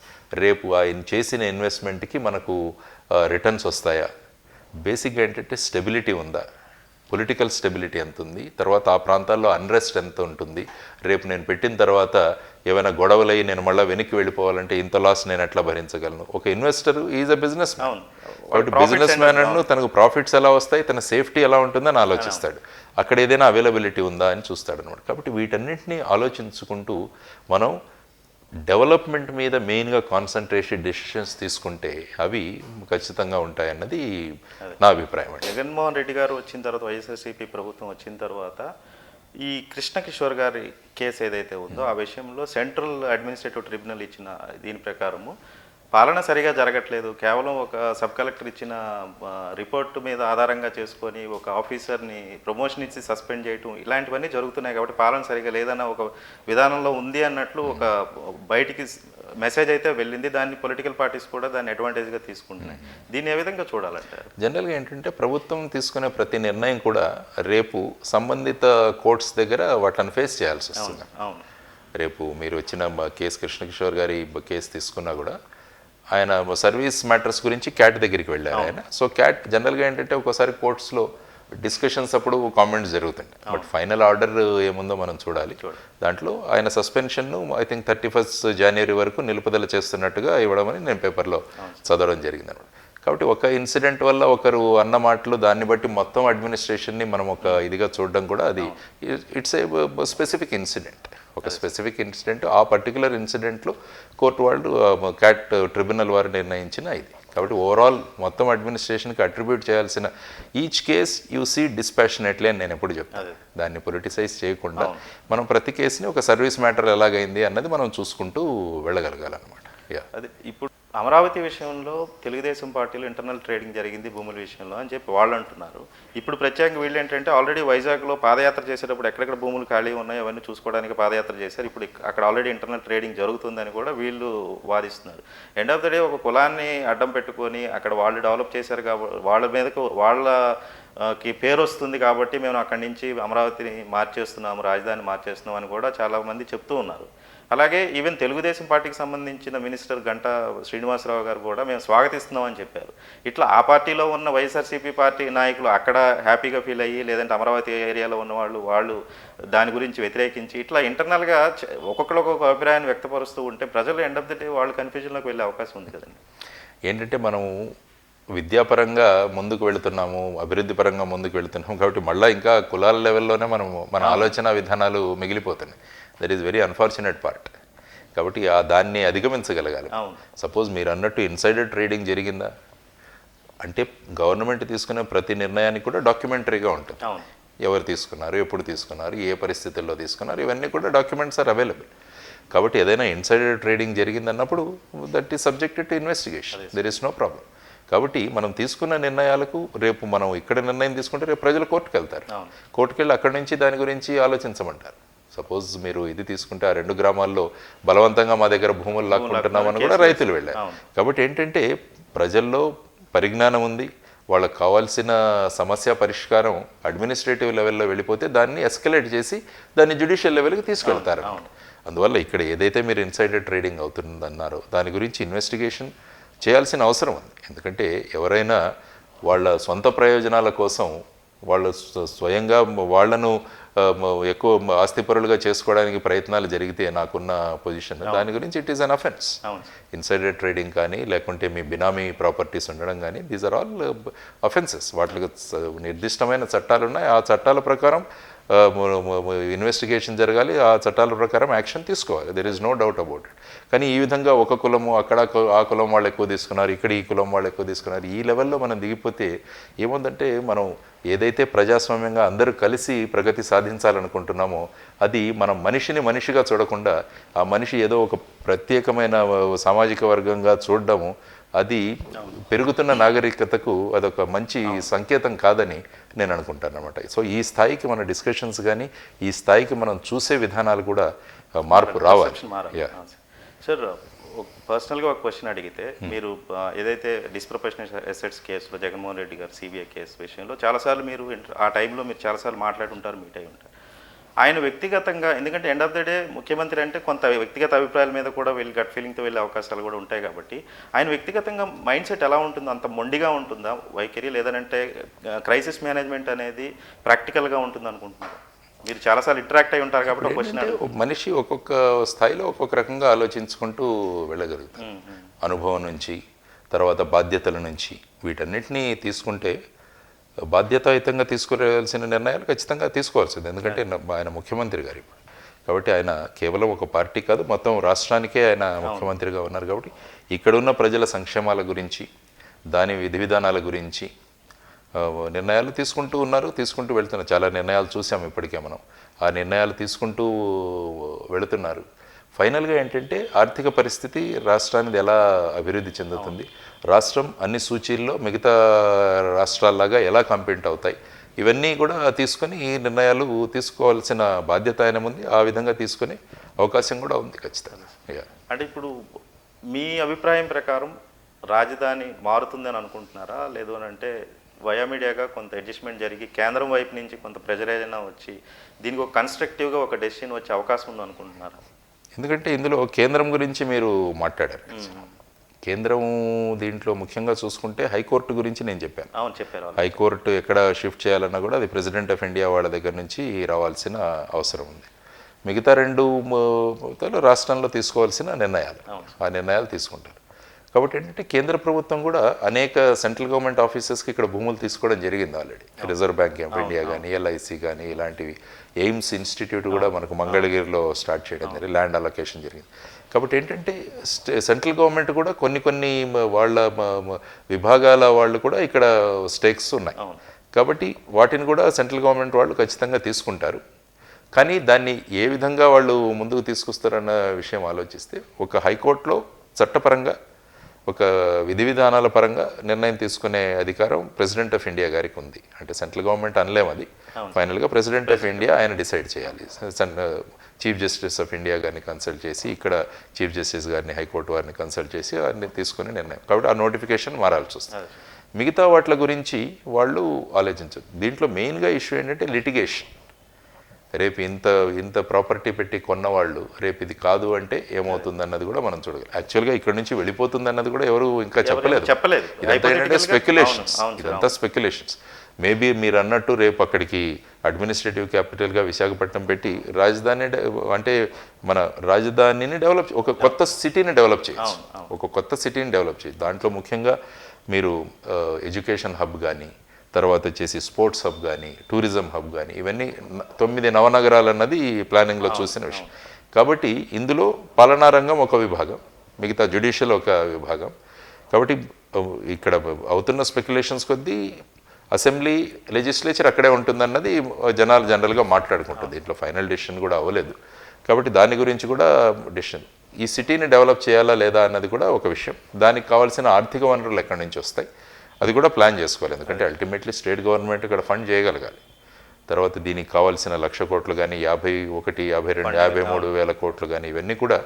రేపు ఆయన చేసిన ఇన్వెస్ట్మెంట్కి మనకు రిటర్న్స్ వస్తాయా, బేసిక్గా ఏంటంటే స్టెబిలిటీ ఉందా, పొలిటికల్ స్టెబిలిటీ ఎంత ఉంది, తర్వాత ఆ ప్రాంతాల్లో అన్రెస్ట్ ఎంత ఉంటుంది, రేపు నేను పెట్టిన తర్వాత ఏమైనా గొడవలై నేను మళ్ళీ వెనక్కి వెళ్ళిపోవాలంటే ఇంత లాస్ నేను ఎట్లా భరించగలను. ఒక investor is a business man, కాబట్టి బిజినెస్ మ్యాన్ అను తనకు ప్రాఫిట్స్ ఎలా వస్తాయి, తన సేఫ్టీ ఎలా ఉంటుందని ఆలోచిస్తాడు, అక్కడ ఏదైనా అవైలబిలిటీ ఉందా అని చూస్తాడు అనమాట. కాబట్టి వీటన్నింటినీ ఆలోచించుకుంటూ మనం డెవలప్మెంట్ మీద మెయిన్గా కాన్సన్ట్రేషన్ డెసిషన్స్ తీసుకుంటే అవి ఖచ్చితంగా ఉంటాయన్నది నా అభిప్రాయం. జగన్మోహన్ రెడ్డి గారు వచ్చిన తర్వాత, వైఎస్ఆర్సీపీ ప్రభుత్వం వచ్చిన తర్వాత ఈ కృష్ణ కిషోర్ గారి కేసు ఏదైతే ఉందో ఆ విషయంలో సెంట్రల్ అడ్మినిస్ట్రేటివ్ ట్రిబ్యునల్ ఇచ్చిన దీని ప్రకారము పాలన సరిగా జరగట్లేదు, కేవలం ఒక సబ్ కలెక్టర్ ఇచ్చిన రిపోర్టు మీద ఆధారంగా చేసుకొని ఒక ఆఫీసర్ని ప్రమోషన్ ఇచ్చి సస్పెండ్ చేయటం ఇలాంటివన్నీ జరుగుతున్నాయి, కాబట్టి పాలన సరిగా లేదన్న ఒక విధానంలో ఉంది అన్నట్లు ఒక బయటికి మెసేజ్ అయితే వెళ్ళింది. దాన్ని పొలిటికల్ పార్టీస్ కూడా దాన్ని అడ్వాంటేజ్గా తీసుకుంటున్నాయి. దీన్ని ఏ విధంగా చూడాలంటారు? జనరల్గా ఏంటంటే ప్రభుత్వం తీసుకునే ప్రతి నిర్ణయం కూడా రేపు సంబంధిత కోర్ట్స్ దగ్గర వాటిని ఫేస్ చేయాల్సి వస్తుంది. అవును, రేపు మీరు వచ్చిన కేసు కృష్ణకిషోర్ గారి కేసు తీసుకున్నా కూడా ఆయన సర్వీస్ మ్యాటర్స్ గురించి క్యాట్ దగ్గరికి వెళ్ళారు ఆయన. సో క్యాట్ జనరల్గా ఏంటంటే ఒకసారి కోర్ట్స్లో డిస్కషన్స్ అప్పుడు కామెంట్స్ జరుగుతుంది, బట్ ఫైనల్ ఆర్డర్ ఏముందో మనం చూడాలి. దాంట్లో ఆయన సస్పెన్షన్ను ఐ థింక్ 31 జనవరి వరకు నిలుపుదల చేస్తున్నట్టుగా ఇవ్వడమని నేను పేపర్లో చదవడం జరిగింది అనమాట. కాబట్టి ఒక ఇన్సిడెంట్ వల్ల ఒకరు అన్న మాటలు దాన్ని బట్టి మొత్తం అడ్మినిస్ట్రేషన్ని మనం ఒక ఇదిగా చూడడం కూడా అది ఇట్స్ ఏ స్పెసిఫిక్ ఇన్సిడెంట్, ఒక స్పెసిఫిక్ ఇన్సిడెంట్. ఆ పర్టికులర్ ఇన్సిడెంట్లో కోర్టు వాళ్ళు క్యాట్ ట్రిబ్యునల్ వారు నిర్ణయించిన ఇది. కాబట్టి ఓవరాల్ మొత్తం అడ్మినిస్ట్రేషన్కి అట్రిబ్యూట్ చేయాల్సిన ఈచ్ కేస్ యూ సీ డిస్పాషనేట్లీ అని నేను ఎప్పుడు చెప్తాను. దాన్ని పొలిటిసైజ్ చేయకుండా మనం ప్రతి కేసుని ఒక సర్వీస్ మ్యాటర్ ఎలాగైంది అన్నది మనం చూసుకుంటూ వెళ్ళగలగాలన్నమాట. అదే ఇప్పుడు అమరావతి విషయంలో తెలుగుదేశం పార్టీలో ఇంటర్నల్ ట్రేడింగ్ జరిగింది భూముల విషయంలో అని చెప్పి వాళ్ళు అంటున్నారు. ఇప్పుడు ప్రత్యేకంగా వీళ్ళు ఏంటంటే ఆల్రెడీ వైజాగ్లో పాదయాత్ర చేసేటప్పుడు ఎక్కడెక్కడ భూములు ఖాళీ ఉన్నాయో అవన్నీ చూసుకోవడానికి పాదయాత్ర చేశారు. ఇప్పుడు అక్కడ ఆల్రెడీ ఇంటర్నల్ ట్రేడింగ్ జరుగుతుందని కూడా వీళ్ళు వాదిస్తున్నారు. ఎండ్ ఆఫ్ ద డే ఒక కులాన్ని అడ్డం పెట్టుకొని అక్కడ వాళ్ళు డెవలప్ చేశారు కాబట్టి వాళ్ళ మీదకు వాళ్ళకి పేరు వస్తుంది కాబట్టి మేము అక్కడి నుంచి అమరావతిని మార్చేస్తున్నాము, రాజధాని మార్చేస్తున్నాం అని కూడా చాలామంది చెప్తూ ఉన్నారు. అలాగే ఈవెన్ తెలుగుదేశం పార్టీకి సంబంధించిన మినిస్టర్ గంటా శ్రీనివాసరావు గారు కూడా మేము స్వాగతిస్తున్నామని చెప్పారు. ఇట్లా ఆ పార్టీలో ఉన్న వైఎస్ఆర్సీపీ పార్టీ నాయకులు అక్కడ హ్యాపీగా ఫీల్ అయ్యి, లేదంటే అమరావతి ఏరియాలో ఉన్న వాళ్ళు దాని గురించి వ్యతిరేకించి ఇట్లా ఇంటర్నల్గా ఒక్కొక్కరు ఒక్కొక్క అభిప్రాయాన్ని వ్యక్తపరుస్తూ ఉంటే ప్రజలు ఎండ్ ఆఫ్ ది డే వాళ్ళు కన్ఫ్యూజన్లోకి వెళ్ళే అవకాశం ఉంది కదండి. ఏంటంటే మనం విద్యాపరంగా ముందుకు వెళుతున్నాము, అభివృద్ధి పరంగా ముందుకు వెళుతున్నాము, కాబట్టి మళ్ళీ ఇంకా కులాల లెవెల్లోనే మన ఆలోచన విధానాలు మిగిలిపోతున్నాయి. That is very unfortunate part. కాబట్టి దాన్ని అధిగమించగలగాలి. సపోజ్ మీరు అన్నట్టు ఇన్సైడర్ ట్రేడింగ్ జరిగిందా అంటే గవర్నమెంట్ తీసుకునే ప్రతి నిర్ణయానికి కూడా డాక్యుమెంటరీగా ఉంటుంది. ఎవరు తీసుకున్నారు, ఎప్పుడు తీసుకున్నారు, ఏ పరిస్థితుల్లో తీసుకున్నారు, ఇవన్నీ కూడా డాక్యుమెంట్స్ ఆర్ అవైలబుల్. కాబట్టి ఏదైనా ఇన్సైడర్ ట్రేడింగ్ జరిగిందన్నప్పుడు that is subjected to investigation, there is no problem. కాబట్టి మనం తీసుకున్న నిర్ణయాలకు రేపు మనం ఇక్కడ నిర్ణయం తీసుకుంటే రేపు ప్రజలు కోర్టుకు వెళ్తారు. కోర్టుకు వెళ్ళి అక్కడి నుంచి దాని గురించి ఆలోచించమంటారు. సపోజ్ మీరు ఇది తీసుకుంటే ఆ 2 గ్రామాల్లో బలవంతంగా మా దగ్గర భూములు లాక్కుంటున్నామని కూడా రైతులు వెళ్ళారు. కాబట్టి ఏంటంటే ప్రజల్లో పరిజ్ఞానం ఉంది, వాళ్ళకు కావాల్సిన సమస్య పరిష్కారం అడ్మినిస్ట్రేటివ్ లెవెల్లో వెళ్ళిపోతే దాన్ని ఎస్కలేట్ చేసి దాన్ని జ్యుడిషియల్ లెవెల్కి తీసుకెళ్తారు. అందువల్ల ఇక్కడ ఏదైతే మీరు ఇన్సైడర్ ట్రేడింగ్ అవుతుందన్నారో దాని గురించి ఇన్వెస్టిగేషన్ చేయాల్సిన అవసరం ఉంది. ఎందుకంటే ఎవరైనా వాళ్ళ సొంత ప్రయోజనాల కోసం వాళ్ళు స్వయంగా వాళ్ళను ఎక్కువ ఆస్తిపరులుగా చేసుకోవడానికి ప్రయత్నాలు జరిగితే నాకున్న పొజిషన్ దాని గురించి it is an offence. Insider trading కానీ లేకుంటే మీ బినామీ ప్రాపర్టీస్ ఉండడం కానీ దీస్ ఆర్ ఆల్ అఫెన్సెస్. వాటికి నిర్దిష్టమైన చట్టాలు ఉన్నాయి. ఆ చట్టాల ప్రకారం ఇన్వెస్టిగేషన్ జరగాలి, ఆ చట్టాల ప్రకారం యాక్షన్ తీసుకోవాలి. There is no doubt about it. కానీ ఈ విధంగా ఒక కులము అక్కడ ఆ కులం వాళ్ళు ఎక్కువ తీసుకున్నారు, ఇక్కడ ఈ కులం వాళ్ళు ఎక్కువ తీసుకున్నారు, ఈ లెవెల్లో మనం దిగిపోతే ఏముందంటే మనం ఏదైతే ప్రజాస్వామ్యంగా అందరూ కలిసి ప్రగతి సాధించాలనుకుంటున్నామో అది మనం మనిషిని మనిషిగా చూడకుండా ఆ మనిషి ఏదో ఒక ప్రత్యేకమైన సామాజిక వర్గంగా చూడడము అది పెరుగుతున్న నాగరికతకు అదొక మంచి సంకేతం కాదని నేను అనుకుంటాను అనమాట. సో ఈ స్థాయికి మన డిస్కషన్స్ కానీ ఈ స్థాయికి మనం చూసే విధానాలు కూడా మార్పు రావాలి. సార్ పర్సనల్గా ఒక క్వశ్చన్ అడిగితే మీరు ఏదైతే డిస్ప్రొపోర్షనల్ అసెట్స్ కేసులో జగన్మోహన్ రెడ్డి గారు సిబిఐ కేసు విషయంలో చాలాసార్లు మీరు ఆ టైంలో మీరు చాలాసార్లు మాట్లాడుంటారు, మీట్ అయి ఉంటారు. ఆయన వ్యక్తిగతంగా, ఎందుకంటే ఎండ్ ఆఫ్ ద డే ముఖ్యమంత్రి అంటే కొంత వ్యక్తిగత అభిప్రాయాల మీద కూడా వెళ్ళి గట్ ఫీలింగ్తో వెళ్ళే అవకాశాలు కూడా ఉంటాయి. కాబట్టి ఆయన వ్యక్తిగతంగా మైండ్ సెట్ ఎలా ఉంటుందో, అంత మొండిగా ఉంటుందా వైఖరి, లేదంటే క్రైసిస్ మేనేజ్మెంట్ అనేది ప్రాక్టికల్గా ఉంటుంది అనుకుంటున్నారు? మీరు చాలాసార్లు ఇంటరాక్ట్ అయి ఉంటారు కాబట్టి క్వశ్చన్. మనిషి ఒక్కొక్క స్థాయిలో ఒక్కొక్క రకంగా ఆలోచించుకుంటూ వెళ్ళగలుగుతారు. అనుభవం నుంచి, తర్వాత బాధ్యతల నుంచి, వీటన్నిటినీ తీసుకుంటే బాధ్యతాయుతంగా తీసుకోవాల్సిన నిర్ణయాలు ఖచ్చితంగా తీసుకోవాల్సింది. ఎందుకంటే ఆయన ముఖ్యమంత్రి గారు ఇప్పుడు. కాబట్టి ఆయన కేవలం ఒక పార్టీ కాదు, మొత్తం రాష్ట్రానికే ఆయన ముఖ్యమంత్రిగా ఉన్నారు. కాబట్టి ఇక్కడున్న ప్రజల సంక్షేమాల గురించి, దాని విధి విధానాల గురించి నిర్ణయాలు తీసుకుంటూ ఉన్నారు, తీసుకుంటూ వెళ్తున్నారు. చాలా నిర్ణయాలు చూసాము ఇప్పటికే మనం. ఆ నిర్ణయాలు తీసుకుంటూ వెళుతున్నారు. ఫైనల్గా ఏంటంటే ఆర్థిక పరిస్థితి రాష్ట్రానికి ఎలా అభివృద్ధి చెందుతుంది, రాష్ట్రం అన్ని సూచీల్లో మిగతా రాష్ట్రాల్లాగా ఎలా కంపీట్ అవుతాయి, ఇవన్నీ కూడా తీసుకొని ఈ నిర్ణయాలు తీసుకోవాల్సిన బాధ్యత ఆయన ఉంది. ఆ విధంగా తీసుకునే అవకాశం కూడా ఉంది ఖచ్చితంగా. అంటే ఇప్పుడు మీ అభిప్రాయం ప్రకారం రాజధాని మారుతుందని అనుకుంటున్నారా, లేదు అని అంటే వయా మీడియాగా కొంత అడ్జస్ట్మెంట్ జరిగి కేంద్రం వైపు నుంచి కొంత ప్రెజర్ ఏదైనా వచ్చి దీనికి ఒక కన్స్ట్రక్టివ్గా ఒక డెసిషన్ వచ్చే అవకాశం ఉంది అనుకుంటున్నారా? ఎందుకంటే ఇందులో కేంద్రం గురించి మీరు మాట్లాడారు. కేంద్రం దీంట్లో ముఖ్యంగా చూసుకుంటే హైకోర్టు గురించి నేను చెప్పాను. అవును, చెప్పారు. హైకోర్టు ఎక్కడ షిఫ్ట్ చేయాలన్నా కూడా అది ప్రెసిడెంట్ ఆఫ్ ఇండియా వాళ్ళ దగ్గర నుంచి రావాల్సిన అవసరం ఉంది. మిగతా రెండు రాష్ట్రంలో తీసుకోవాల్సిన నిర్ణయాలు, ఆ నిర్ణయాలు తీసుకుంటారు. కాబట్టి ఏంటంటే కేంద్ర ప్రభుత్వం కూడా అనేక సెంట్రల్ గవర్నమెంట్ ఆఫీసెస్కి ఇక్కడ భూములు తీసుకోవడం జరిగింది already. Reserve bank of India కానీ, ఎల్ఐసి కానీ, ఇలాంటివి. ఎయిమ్స్ ఇన్స్టిట్యూట్ కూడా మనకు మంగళగిరిలో స్టార్ట్ చేయడం జరిగింది, ల్యాండ్ అలొకేషన్ జరిగింది. కాబట్టి ఏంటంటే సెంట్రల్ గవర్నమెంట్ కూడా కొన్ని వాళ్ళ విభాగాల వాళ్ళు కూడా ఇక్కడ స్టేక్స్ ఉన్నాయి. కాబట్టి వాటిని కూడా సెంట్రల్ గవర్నమెంట్ వాళ్ళు ఖచ్చితంగా తీసుకుంటారు. కానీ దాన్ని ఏ విధంగా వాళ్ళు ముందుకు తీసుకొస్తారన్న విషయం ఆలోచిస్తే ఒక హైకోర్టులో చట్టపరంగా ఒక విధి విధానాల పరంగా నిర్ణయం తీసుకునే అధికారం ప్రెసిడెంట్ ఆఫ్ ఇండియా గారికి ఉంది. అంటే సెంట్రల్ గవర్నమెంట్ అనలేము, అది ఫైనల్గా ప్రెసిడెంట్ ఆఫ్ ఇండియా ఆయన డిసైడ్ చేయాలి. చీఫ్ జస్టిస్ ఆఫ్ ఇండియా గారిని కన్సల్ట్ చేసి, ఇక్కడ చీఫ్ జస్టిస్ గారిని, హైకోర్టు వారిని కన్సల్ట్ చేసి అన్ని తీసుకునే నిర్ణయం. కాబట్టి ఆ నోటిఫికేషన్ మారాల్సి వస్తుంది. మిగతా వాటి గురించి వాళ్ళు ఆలోచించరు. దీంట్లో మెయిన్గా ఇష్యూ ఏంటంటే లిటిగేషన్. రేపు ఇంత ప్రాపర్టీ పెట్టి కొన్నవాళ్ళు రేపు ఇది కాదు అంటే ఏమవుతుంది అన్నది కూడా మనం చూడగలం. యాక్చువల్గా ఇక్కడ నుంచి వెళ్ళిపోతుంది అన్నది కూడా ఎవరు ఇంకా చెప్పలేదు. ఇదంతా ఏంటంటే స్పెక్యులేషన్స్, ఇదంతా స్పెక్యులేషన్స్. మేబీ మీరు అన్నట్టు రేపు అక్కడికి అడ్మినిస్ట్రేటివ్ క్యాపిటల్గా విశాఖపట్నం పెట్టి రాజధాని అంటే మన రాజధానిని డెవలప్, ఒక కొత్త సిటీని డెవలప్ చేయొచ్చు, ఒక కొత్త సిటీని డెవలప్ చేయొచ్చు. దాంట్లో ముఖ్యంగా మీరు ఎడ్యుకేషన్ హబ్ కానీ, తర్వాత వచ్చేసి స్పోర్ట్స్ హబ్ కానీ, టూరిజం హబ్ కానీ, ఇవన్నీ 9 నవనగరాలు అన్నది ప్లానింగ్లో చూసిన విషయం. కాబట్టి ఇందులో పాలనా రంగం ఒక విభాగం, మిగతా జ్యుడిషియల్ ఒక విభాగం. కాబట్టి ఇక్కడ అవుతున్న స్పెక్యులేషన్స్ కొద్దీ అసెంబ్లీ, లెజిస్లేచర్ అక్కడే ఉంటుందన్నది జనాలు జనరల్గా మాట్లాడుకుంటుంది. ఇట్లా ఫైనల్ డెసిషన్ కూడా అవ్వలేదు. కాబట్టి దాని గురించి కూడా డెసిషన్, ఈ సిటీని డెవలప్ చేయాలా లేదా అన్నది కూడా ఒక విషయం. దానికి కావాల్సిన ఆర్థిక వనరులు ఎక్కడి నుంచి వస్తాయి అది కూడా ప్లాన్ చేసుకోవాలి. ఎందుకంటే అల్టిమేట్లీ స్టేట్ గవర్నమెంట్ ఇక్కడ ఫండ్ చేయగలగాలి. తర్వాత దీనికి కావాల్సిన 1,00,000 కోట్లు కానీ, 51, 52, 53 వేల కోట్లు కానీ, ఇవన్నీ కూడా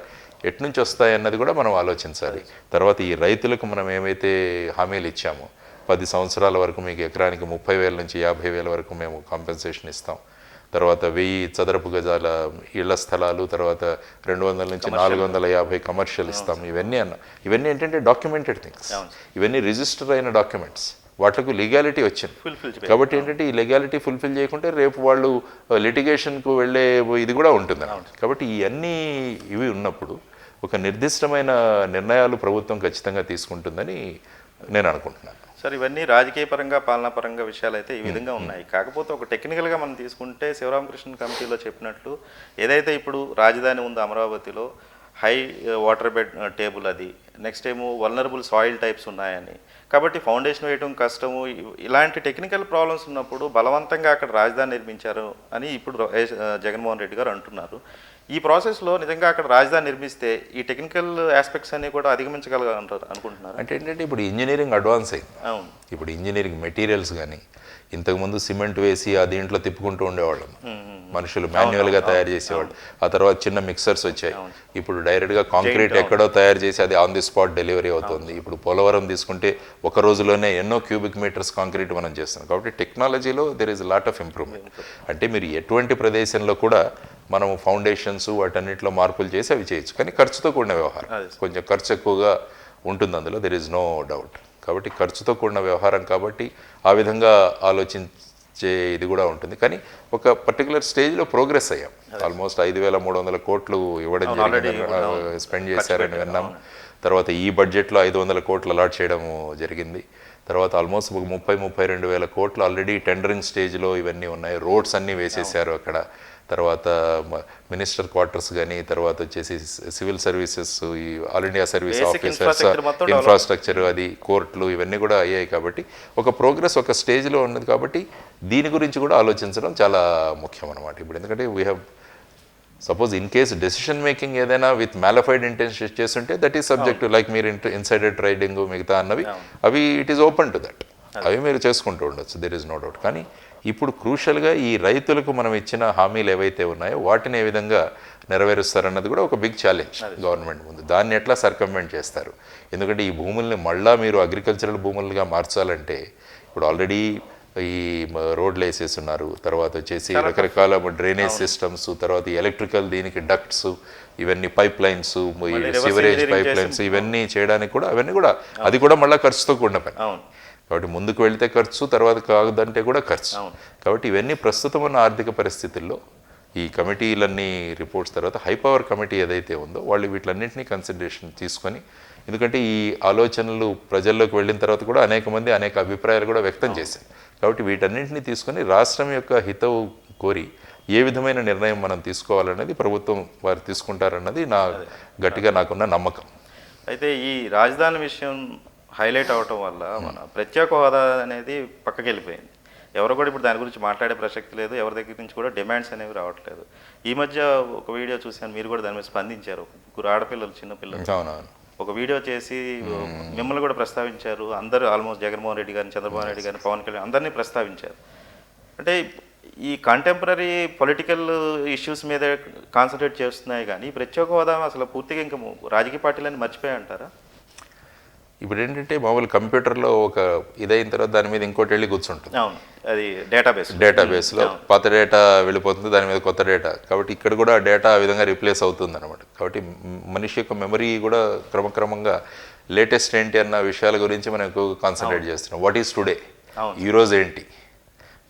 ఎట్నుంచి వస్తాయన్నది కూడా మనం ఆలోచించాలి. తర్వాత ఈ రైతులకు మనం ఏమైతే హామీలు ఇచ్చామో 10 సంవత్సరాల వరకు మీకు ఎకరానికి 30,000 నుంచి 50,000 వరకు మేము కాంపెన్సేషన్ ఇస్తాం, తర్వాత 1000 చదరపు గజాల ఇళ్ల స్థలాలు, తర్వాత 200 నుంచి 450 కమర్షియల్ ఇస్తాం. ఇవన్నీ ఏంటంటే డాక్యుమెంటెడ్ థింగ్స్, ఇవన్నీ రిజిస్టర్ అయిన డాక్యుమెంట్స్. వాటికి లీగాలిటీ వచ్చింది. కాబట్టి ఏంటంటే ఈ లీగాలిటీ ఫుల్ఫిల్ చేయకుంటే రేపు వాళ్ళు లిటిగేషన్కు వెళ్ళే ఇది కూడా ఉంటుంది. కాబట్టి ఇవన్నీ ఇవి ఉన్నప్పుడు ఒక నిర్దిష్టమైన నిర్ణయాలు ప్రభుత్వం ఖచ్చితంగా తీసుకుంటుందని నేను అనుకుంటున్నాను. సార్, ఇవన్నీ రాజకీయ పరంగా పాలనా పరంగా విషయాలు అయితే ఈ విధంగా ఉన్నాయి. కాకపోతే ఒక టెక్నికల్గా మనం తీసుకుంటే శివరామకృష్ణ కమిటీలో చెప్పినట్లు ఏదైతే ఇప్పుడు రాజధాని ఉందో అమరావతిలో హై వాటర్ బెడ్ టేబుల్, అది నెక్స్ట్ ఏమో వల్నరబుల్ సాయిల్ టైప్స్ ఉన్నాయని, కాబట్టి ఫౌండేషన్ వేయడం కష్టము, ఇలాంటి టెక్నికల్ ప్రాబ్లమ్స్ ఉన్నప్పుడు బలవంతంగా అక్కడ రాజధాని నిర్మించారు అని ఇప్పుడు జగన్మోహన్ రెడ్డి గారు అంటున్నారు. ఈ ప్రాసెస్లో నిజంగా అక్కడ రాజధాని నిర్మిస్తే ఈ టెక్నికల్ ఆస్పెక్ట్స్ అన్ని కూడా అధిగమించగలరు అనుకుంటున్నారు. అంటే ఏంటంటే ఇప్పుడు ఇంజనీరింగ్ అడ్వాన్స్ అయింది. అవును, ఇప్పుడు ఇంజనీరింగ్ మెటీరియల్స్ కానీ ఇంతకుముందు సిమెంట్ వేసి ఆ దీంట్లో తిప్పుకుంటూ ఉండేవాళ్ళం, మనుషులు మాన్యువల్గా తయారు చేసేవాళ్ళు. ఆ తర్వాత చిన్న మిక్సర్స్ వచ్చాయి. ఇప్పుడు డైరెక్ట్గా కాంక్రీట్ ఎక్కడో తయారు చేసి అది ఆన్ ది స్పాట్ డెలివరీ అవుతుంది. ఇప్పుడు పోలవరం తీసుకుంటే ఒక రోజులోనే ఎన్నో క్యూబిక్ మీటర్స్ కాంక్రీట్ మనం చేస్తున్నాం. కాబట్టి టెక్నాలజీలో there is lot of improvement. అంటే మీరు ఎటువంటి ప్రదేశంలో కూడా మనం ఫౌండేషన్స్ వాటన్నిటిలో మార్పులు చేసి అవి చేయొచ్చు, కానీ ఖర్చుతో కూడిన వ్యవహారం, కొంచెం ఖర్చు ఎక్కువగా ఉంటుంది అందులో, దెర్ ఈజ్ నో డౌట్. కాబట్టి ఖర్చుతో కూడిన వ్యవహారం కాబట్టి ఆ విధంగా ఆలోచించే ఇది కూడా ఉంటుంది. కానీ ఒక పర్టికులర్ స్టేజ్లో ప్రోగ్రెస్ అయ్యాం. ఆల్మోస్ట్ 5,300 కోట్లు ఇవ్వడం జరిగింది, స్పెండ్ చేశారని విన్నాము. తర్వాత ఈ బడ్జెట్లో 500 కోట్లు అలాట్ చేయడం జరిగింది. తర్వాత ఆల్మోస్ట్ ఒక 32 వేల కోట్లు ఆల్రెడీ టెండరింగ్ స్టేజ్లో ఇవన్నీ ఉన్నాయి. రోడ్స్ అన్నీ వేసేసారు అక్కడ. తర్వాత మినిస్టర్ క్వార్టర్స్ కానీ, తర్వాత వచ్చేసి సివిల్ సర్వీసెస్, ఈ all India service officers, infrastructure, అది కోర్టులు, ఇవన్నీ కూడా అయ్యాయి. కాబట్టి ఒక ప్రోగ్రెస్ ఒక స్టేజ్లో ఉన్నది. కాబట్టి దీని గురించి కూడా ఆలోచించడం చాలా ముఖ్యం అన్నమాట ఇప్పుడు. ఎందుకంటే we have suppose in case decision making ఏదైనా విత్ మ్యాలిఫైడ్ ఇంటెన్షన్ చేస్తుంటే దట్ ఈస్ సబ్జెక్ట్ లైక్ మీరు ఇన్సైడర్ ట్రేడింగ్ మిగతా అన్నవి అవి it is open to that, అవి మీరు చేసుకుంటూ ఉండొచ్చు, దెర్ ఈస్ నో డౌట్. కానీ ఇప్పుడు క్రూషల్గా ఈ రైతులకు మనం ఇచ్చిన హామీలు ఏవైతే ఉన్నాయో వాటిని ఏ విధంగా నెరవేరుస్తారన్నది కూడా ఒక బిగ్ ఛాలెంజ్ గవర్నమెంట్ ముందు. దాన్ని ఎట్లా సర్కంవెంట్ చేస్తారు? ఎందుకంటే ఈ భూముల్ని మళ్ళా మీరు అగ్రికల్చరల్ భూములుగా మార్చాలంటే ఇప్పుడు ఆల్రెడీ ఈ రోడ్లు వేసేస్తున్నారు, తర్వాత వచ్చేసి రకరకాల డ్రైనేజ్ సిస్టమ్స్, తర్వాత ఎలక్ట్రికల్ దీనికి డక్ట్స్, ఇవన్నీ pipe lines, sewerage pipe lines, ఇవన్నీ చేయడానికి కూడా అవన్నీ కూడా అది కూడా మళ్ళీ ఖర్చుతో కూడిన పని. కాబట్టి ముందుకు వెళితే ఖర్చు, తర్వాత కాదంటే కూడా ఖర్చు. కాబట్టి ఇవన్నీ ప్రస్తుతం ఉన్న ఆర్థిక పరిస్థితుల్లో ఈ కమిటీలన్నీ రిపోర్ట్స్ తర్వాత హై పవర్ కమిటీ ఏదైతే ఉందో వాళ్ళు వీటిలన్నింటినీ కన్సిడరేషన్ తీసుకొని, ఎందుకంటే ఈ ఆలోచనలు ప్రజల్లోకి వెళ్ళిన తర్వాత కూడా అనేక మంది అనేక అభిప్రాయాలు కూడా వ్యక్తం చేశారు. కాబట్టి వీటన్నింటినీ తీసుకొని రాష్ట్రం యొక్క హితవు కోరి ఏ విధమైన నిర్ణయం మనం తీసుకోవాలనేది ప్రభుత్వం వారు తీసుకుంటారన్నది గట్టిగా నాకున్న నమ్మకం. అయితే ఈ రాజధాని విషయం హైలైట్ అవటం వల్ల మన ప్రత్యేక హోదా అనేది పక్కకి వెళ్ళిపోయింది. ఎవరు కూడా ఇప్పుడు దాని గురించి మాట్లాడే ప్రసక్తి లేదు, ఎవరి దగ్గర నుంచి కూడా డిమాండ్స్ అనేవి రావట్లేదు. ఈ మధ్య ఒక వీడియో చూశాను, మీరు కూడా దాని మీద స్పందించారు. ముగ్గురు ఆడపిల్లలు, చిన్నపిల్లలు ఒక వీడియో చేసి మిమ్మల్ని కూడా ప్రస్తావించారు. అందరూ ఆల్మోస్ట్ జగన్మోహన్ రెడ్డి గారిని, చంద్రబాబు నాయుడు గారిని, పవన్ కళ్యాణ్ అందరినీ ప్రస్తావించారు. అంటే ఈ కంటెంపరీ పొలిటికల్ ఇష్యూస్ మీద కాన్సన్ట్రేట్ చేస్తున్నాయి, కానీ ప్రత్యేక హోదా అసలు పూర్తిగా ఇంకా రాజకీయ పార్టీలని మర్చిపోయాయి అంటారా? ఇప్పుడు ఏంటంటే మామూలు కంప్యూటర్లో ఒక ఇదైన తర్వాత దాని మీద ఇంకోటి వెళ్ళి కూర్చుంటుంది. అవును, అది డేటాబేస్లో పాత డేటా వెళ్ళిపోతుంది, దాని మీద కొత్త డేటా. కాబట్టి ఇక్కడ కూడా డేటా ఆ విధంగా రీప్లేస్ అవుతుంది అనమాట. కాబట్టి మనిషి యొక్క మెమరీ కూడా క్రమక్రమంగా లేటెస్ట్ ఏంటి అన్న విషయాల గురించి మనం ఎక్కువగా కాన్సన్ట్రేట్ చేస్తున్నాం. వాట్ ఈస్ టుడే, ఈరోజు ఏంటి,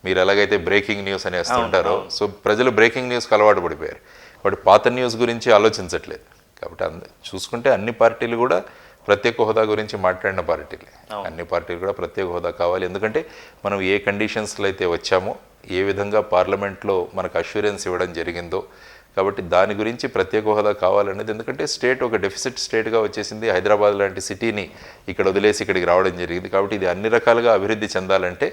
మీరు ఎలాగైతే బ్రేకింగ్ న్యూస్ అని వేస్తుంటారో, సో ప్రజలు బ్రేకింగ్ న్యూస్కి అలవాటు పడిపోయారు. కాబట్టి పాత న్యూస్ గురించి ఆలోచించట్లేదు. కాబట్టి చూసుకుంటే అన్ని పార్టీలు కూడా ప్రత్యేక హోదా గురించి మాట్లాడిన పార్టీలే. అన్ని పార్టీలు కూడా ప్రత్యేక హోదా కావాలి. ఎందుకంటే మనం ఏ కండిషన్స్లో అయితే వచ్చామో, ఏ విధంగా పార్లమెంట్లో మనకు అష్యూరెన్స్ ఇవ్వడం జరిగిందో, కాబట్టి దాని గురించి ప్రత్యేక హోదా కావాలనేది. ఎందుకంటే స్టేట్ ఒక డెఫిసిట్ స్టేట్గా వచ్చేసింది. హైదరాబాద్ లాంటి సిటీని ఇక్కడ వదిలేసి ఇక్కడికి రావడం జరిగింది. కాబట్టి ఇది అన్ని రకాలుగా అభివృద్ధి చెందాలంటే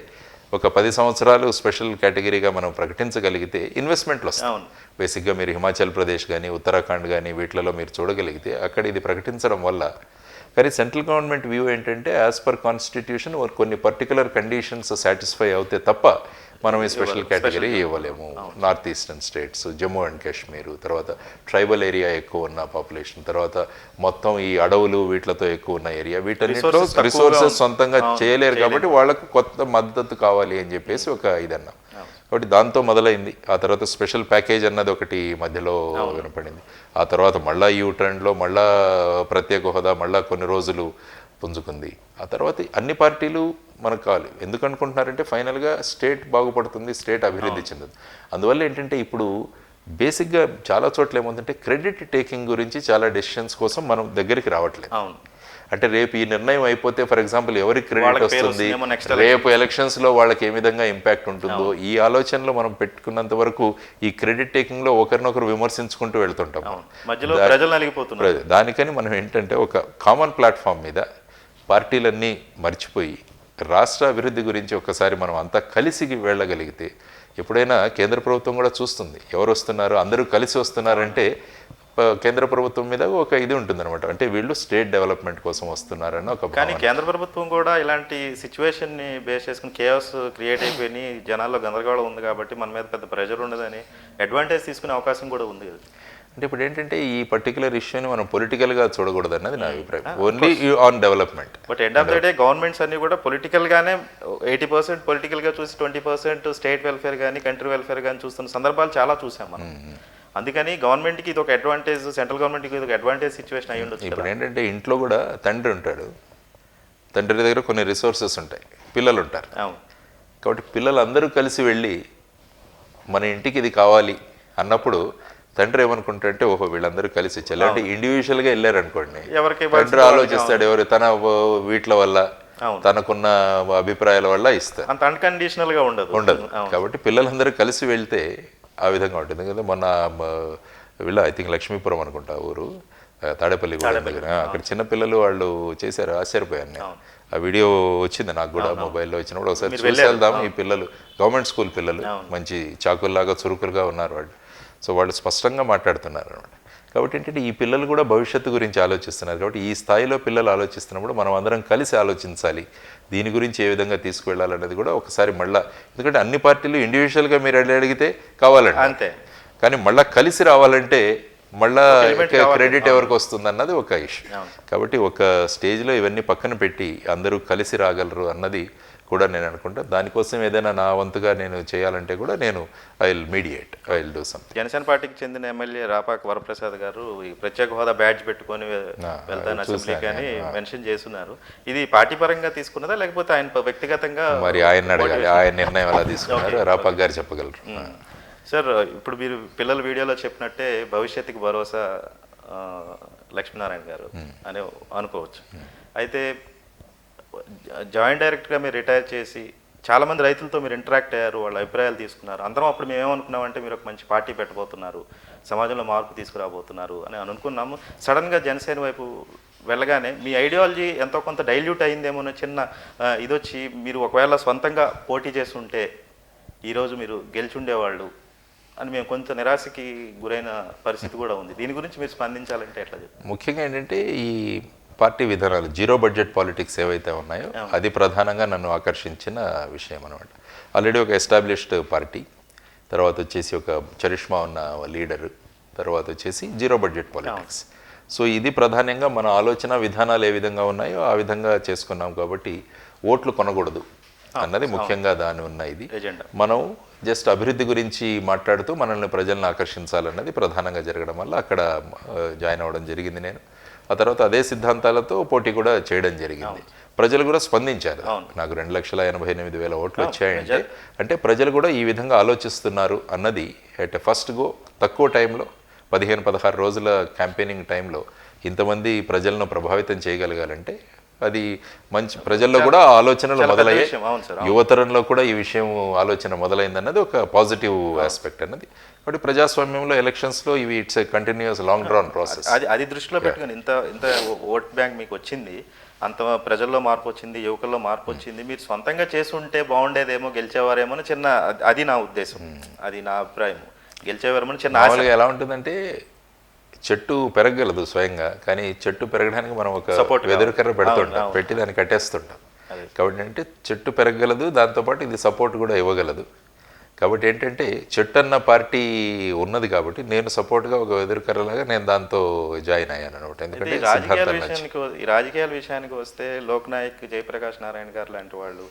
ఒక 10 సంవత్సరాలు స్పెషల్ కేటగిరీగా మనం ప్రకటించగలిగితే ఇన్వెస్ట్మెంట్లు వస్తాయి. బేసిక్గా మీరు హిమాచల్ ప్రదేశ్ కానీ, ఉత్తరాఖండ్ కానీ వీటిలలో మీరు చూడగలిగితే అక్కడ ఇది ప్రకటించడం వల్ల. కానీ సెంట్రల్ గవర్నమెంట్ వ్యూ ఏంటంటే యాజ్ పర్ కాన్స్టిట్యూషన్ కొన్ని పర్టికులర్ కండిషన్స్ సాటిస్ఫై అవుతే తప్ప మనం ఈ స్పెషల్ కేటగిరీ ఇవ్వలేము. North eastern states, Jammu and Kashmir, తర్వాత ట్రైబల్ ఏరియా ఎక్కువ ఉన్న పాపులేషన్, తర్వాత మొత్తం ఈ అడవులు వీటితో ఎక్కువ ఉన్న ఏరియా, వీటన్నిటిలో రిసోర్సెస్ సొంతంగా చేయలేరు. కాబట్టి వాళ్ళకు కొత్త మద్దతు కావాలి అని చెప్పేసి ఒక ఇదన్నాం. కాబట్టి దాంతో మొదలైంది. ఆ తర్వాత స్పెషల్ ప్యాకేజ్ అన్నది ఒకటి మధ్యలో వినపడింది. ఆ తర్వాత మళ్ళీ యూ టర్న్లో మళ్ళా ప్రత్యేక హోదా, మళ్ళీ కొన్ని రోజులు పుంజుకుంది. ఆ తర్వాత అన్ని పార్టీలు మనకు కావాలి. ఎందుకు అనుకుంటున్నారంటే ఫైనల్గా స్టేట్ బాగుపడుతుంది, స్టేట్ అభివృద్ధి చెందుతుంది. అందువల్ల ఏంటంటే ఇప్పుడు బేసిక్గా చాలా చోట్ల ఏముందంటే క్రెడిట్ టేకింగ్ గురించి చాలా డెసిషన్స్ కోసం మనం దగ్గరికి రావట్లేదు. అంటే రేపు ఈ నిర్ణయం అయిపోతే ఫర్ ఎగ్జాంపుల్ ఎవరికి క్రెడిట్ వస్తుంది, రేపు ఎలక్షన్స్లో వాళ్ళకి ఏ విధంగా ఇంపాక్ట్ ఉంటుందో ఈ ఆలోచనలో మనం పెట్టుకున్నంత వరకు ఈ క్రెడిట్ టేకింగ్లో ఒకరినొకరు విమర్శించుకుంటూ వెళ్తుంటాం. దానికని మనం ఏంటంటే ఒక కామన్ ప్లాట్ఫామ్ మీద పార్టీలన్నీ మర్చిపోయి రాష్ట్ర అభివృద్ధి గురించి ఒక్కసారి మనం అంతా కలిసి వెళ్ళగలిగితే, ఎప్పుడైనా కేంద్ర ప్రభుత్వం కూడా చూస్తుంది ఎవరు వస్తున్నారు, అందరూ కలిసి వస్తున్నారంటే కేంద్ర ప్రభుత్వం మీద ఒక ఇది ఉంటుందన్నమాట. అంటే వీళ్ళు స్టేట్ డెవలప్మెంట్ కోసం వస్తున్నారని ఒక. కానీ కేంద్ర ప్రభుత్వం కూడా ఇలాంటి సిచ్యువేషన్ని బేస్ చేసుకుని కేఆస్ క్రియేట్ అయిపోయి జనాల్లో గందరగోళం ఉంది కాబట్టి మన మీద పెద్ద ప్రెషర్ ఉండదని అడ్వాంటేజ్ తీసుకునే అవకాశం కూడా ఉంది కదా. అంటే ఇప్పుడు ఏంటంటే ఈ పర్టికులర్ ఇష్యూని మనం పొలిటికల్గా చూడకూడదు అన్నది నా అభిప్రాయం. Only on development. But end of the day governments అన్ని కూడా పొలిటికల్గానే 80% పొలిటికల్గా చూసి 20% స్టేట్ వెల్ఫేర్ కానీ కంట్రీ వెల్ఫేర్ కానీ చూస్తున్న సందర్భాలు చాలా చూసాం మనం. అందుకని గవర్నమెంట్కి ఇది ఒక అడ్వాంటేజ్, సెంట్రల్ గవర్నమెంట్కి ఇది ఒక అడ్వాంటేజ్ సిచ్యువేషన్ అయ్యి ఉండొచ్చు. ఇప్పుడు ఏంటంటే ఇంట్లో కూడా తండ్రి ఉంటాడు, తండ్రి దగ్గర కొన్ని రిసోర్సెస్ ఉంటాయి, పిల్లలు ఉంటారు. కాబట్టి పిల్లలందరూ కలిసి వెళ్ళి మన ఇంటికి ఇది కావాలి అన్నప్పుడు తండ్రి ఏమనుకుంటాడంటే ఓహో వీళ్ళందరూ కలిసి ఇచ్చారు. అంటే ఇండివిజువల్గా వెళ్ళారనుకోండి, తండ్రి ఆలోచిస్తాడు ఎవరు తన వీట్ల వల్ల తనకున్న అభిప్రాయాల వల్ల ఇస్తారు, అంత అన్కండిషనల్గా ఉండదు. కాబట్టి పిల్లలందరూ కలిసి వెళ్తే ఆ విధంగా ఉంటుంది కదా. మొన్న వీళ్ళ ఐ థింక్ లక్ష్మీపురం అనుకుంటా ఊరు, తాడేపల్లి దగ్గర, అక్కడ చిన్నపిల్లలు వాళ్ళు చేశారు, ఆశ్చర్యపోయాను నేను. ఆ వీడియో వచ్చింది నాకు కూడా మొబైల్లో వచ్చినప్పుడు, ఒకసారి చూసి వెళ్దాం. ఈ పిల్లలు గవర్నమెంట్ స్కూల్ పిల్లలు మంచి చాకుల్లాగా చురుకులుగా ఉన్నారు వాళ్ళు. సో వాళ్ళు స్పష్టంగా మాట్లాడుతున్నారు అనమాట. కాబట్టి ఏంటంటే ఈ పిల్లలు కూడా భవిష్యత్తు గురించి ఆలోచిస్తున్నారు. కాబట్టి ఈ స్థాయిలో పిల్లలు ఆలోచిస్తున్నప్పుడు మనం అందరం కలిసి ఆలోచించాలి, దీని గురించి ఏ విధంగా తీసుకువెళ్ళాలనేది కూడా ఒకసారి మళ్ళీ. ఎందుకంటే అన్ని పార్టీలు ఇండివిజువల్గా మీరు అడిగితే కావాలంటే అంతే, కానీ మళ్ళీ కలిసి రావాలంటే మళ్ళా క్రెడిట్ ఎవరికి వస్తుంది అన్నది ఒక ఇష్యూ. కాబట్టి ఒక స్టేజ్లో ఇవన్నీ పక్కన పెట్టి అందరూ కలిసి రాగలరు అన్నది కూడా నేను అనుకుంటా. దానికోసం ఏదైనా నా వంతుగా నేను చేయాలంటే కూడా నేను I will mediate, I will do something. Janasena పార్టీకి చెందిన ఎమ్మెల్యే రాపాక వరప్రసాద్ గారు ఈ ప్రత్యేక హోదా బ్యాడ్జ్ పెట్టుకొని వెళ్తాను అసెంబ్లీకి అని మెన్షన్ చేస్తున్నారు. ఇది పార్టీ పరంగా తీసుకున్నదా లేకపోతే ఆయన వ్యక్తిగతంగా? మరి ఆయన అడగాలి, ఆయన నిర్ణయం ఎలా తీసుకున్నారు రాపాక గారు చెప్పగలరు. సార్ ఇప్పుడు మీరు పిల్లల వీడియోలో చెప్పినట్టే భవిష్యత్తుకి భరోసా లక్ష్మీనారాయణ గారు అని అనుకోవచ్చు. అయితే జాయింట్ డైరెక్టర్గా మీరు రిటైర్ చేసి చాలామంది రైతులతో మీరు ఇంటరాక్ట్ అయ్యారు, వాళ్ళ అభిప్రాయాలు తీసుకున్నారు. అందరం అప్పుడు మేము ఏమనుకున్నామంటే మీరు ఒక మంచి పార్టీ పెట్టబోతున్నారు, సమాజంలో మార్పు తీసుకురాబోతున్నారు అని అనుకున్నాము. సడన్గా జనసేన వైపు వెళ్ళగానే మీ ఐడియాలజీ ఎంతో కొంత డైల్యూట్ అయిందేమో చిన్న ఇదొచ్చి మీరు ఒకవేళ సొంతంగా పోటీ చేస్తుంటే ఈరోజు మీరు గెలిచుండేవాళ్ళు అని మేము కొంత నిరాశకి గురైన పరిస్థితి కూడా ఉంది. దీని గురించి మీరు స్పందించాలంటే ఎట్లా చెప్తారు? ముఖ్యంగా ఏంటంటే ఈ పార్టీ విధానాలు, జీరో బడ్జెట్ పాలిటిక్స్ ఏవైతే ఉన్నాయో అది ప్రధానంగా నన్ను ఆకర్షించిన విషయం అనమాట. ఆల్రెడీ ఒక ఎస్టాబ్లిష్డ్ పార్టీ, తర్వాత వచ్చేసి ఒక చరిష్మా ఉన్న లీడరు, తర్వాత వచ్చేసి జీరో బడ్జెట్ పాలిటిక్స్. సో ఇది ప్రధానంగా మన ఆలోచన విధానాలు ఏ విధంగా ఉన్నాయో ఆ విధంగా చేసుకున్నాం. కాబట్టి ఓట్లు కొనకూడదు అన్నది ముఖ్యంగా దాని ఉన్న ఇది. మనం జస్ట్ అభివృద్ధి గురించి మాట్లాడుతూ మనల్ని ప్రజలను ఆకర్షించాలన్నది ప్రధానంగా జరగడం వల్ల అక్కడ జాయిన్ అవ్వడం జరిగింది నేను. ఆ తర్వాత అదే సిద్ధాంతాలతో పోటీ కూడా చేయడం జరిగింది. ప్రజలు కూడా స్పందించారు. నాకు 2,88,000 ఓట్లు వచ్చాయంటే అంటే ప్రజలు కూడా ఈ విధంగా ఆలోచిస్తున్నారు అన్నది అట్ ఫస్ట్ గో తక్కువ టైంలో 15-16 రోజుల క్యాంపెయినింగ్ టైంలో ఇంతమంది ప్రజలను ప్రభావితం చేయగలగాలంటే అది మంచి, ప్రజల్లో కూడా ఆలోచనలు మొదలయ్యాయి, యువతరంలో కూడా ఈ విషయం ఆలోచన మొదలైందన్నది ఒక పాజిటివ్ ఆస్పెక్ట్ అన్నది. కాబట్టి ప్రజాస్వామ్యంలో ఎలక్షన్స్లో ఇవి it's a continuous long drawn process. అది దృష్టిలో పెట్టుకుని ఇంత ఓట్ బ్యాంక్ మీకు వచ్చింది, అంత ప్రజల్లో మార్పు వచ్చింది, యువకుల్లో మార్పు వచ్చింది, మీరు సొంతంగా చేసి ఉంటే బాగుండేదేమో, గెలిచేవారేమో అని చిన్న, అది నా ఉద్దేశం, అది నా అభిప్రాయం. గెలిచేవారేమో చిన్న ఆశ. ఎలా ఉంటుందంటే చెట్టు పెరగగలదు స్వయంగా, కానీ చెట్టు పెరగడానికి మనం ఒక వెదురుకర్ర పెడుతుంటాం, పెట్టి దాన్ని కట్టేస్తుంటాం. కాబట్టి అంటే చెట్టు పెరగగలదు, దాంతోపాటు ఇది సపోర్ట్ కూడా ఇవ్వగలదు. కాబట్టి ఏంటంటే చెట్టు అన్న పార్టీ ఉన్నది కాబట్టి నేను సపోర్ట్గా ఒక వెదురుకర్రలాగా నేను దాంతో జాయిన్ అయ్యాను అనమాట. ఎందుకంటే ఈ రాజకీయాల విషయానికి వస్తే లోక్ నాయక్, జయప్రకాష్ నారాయణ గారు లాంటి వాళ్ళు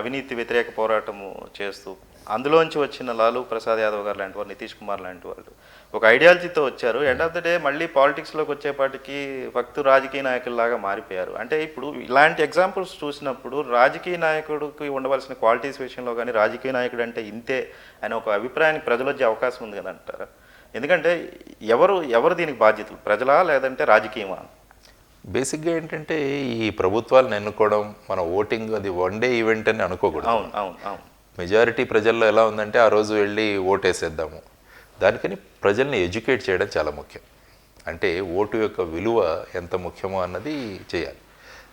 అవినీతి వ్యతిరేక పోరాటము చేస్తూ అందులోంచి వచ్చిన లాలూ ప్రసాద్ యాదవ్ గారు లాంటి వారు, నితీష్ కుమార్ లాంటి వాళ్ళు ఒక ఐడియాలజీతో వచ్చారు. ఎండ్ ఆఫ్ ద డే మళ్ళీ పాలిటిక్స్లోకి వచ్చేపాటికి భక్తు రాజకీయ నాయకుల్లాగా మారిపోయారు. అంటే ఇప్పుడు ఇలాంటి ఎగ్జాంపుల్స్ చూసినప్పుడు రాజకీయ నాయకుడికి ఉండవలసిన క్వాలిటీస్ విషయంలో కానీ రాజకీయ నాయకుడు అంటే ఇంతే అనే ఒక అభిప్రాయానికి ప్రజలు వచ్చే అవకాశం ఉంది కదా అంటారా? ఎందుకంటే ఎవరు దీనికి బాధ్యతలు, ప్రజలా లేదంటే రాజకీయమా? బేసిక్గా ఏంటంటే ఈ ప్రభుత్వాలను ఎన్నుకోవడం మన ఓటింగ్ అది వన్ డే ఈవెంట్ అని అనుకోకూడదు. అవును అవును అవును. మెజారిటీ ప్రజల్లో ఎలా ఉందంటే ఆ రోజు వెళ్ళి ఓటేసేద్దాము. దానికని ప్రజల్ని ఎడ్యుకేట్ చేయడం చాలా ముఖ్యం. అంటే ఓటు యొక్క విలువ ఎంత ముఖ్యమో అన్నది చేయాలి.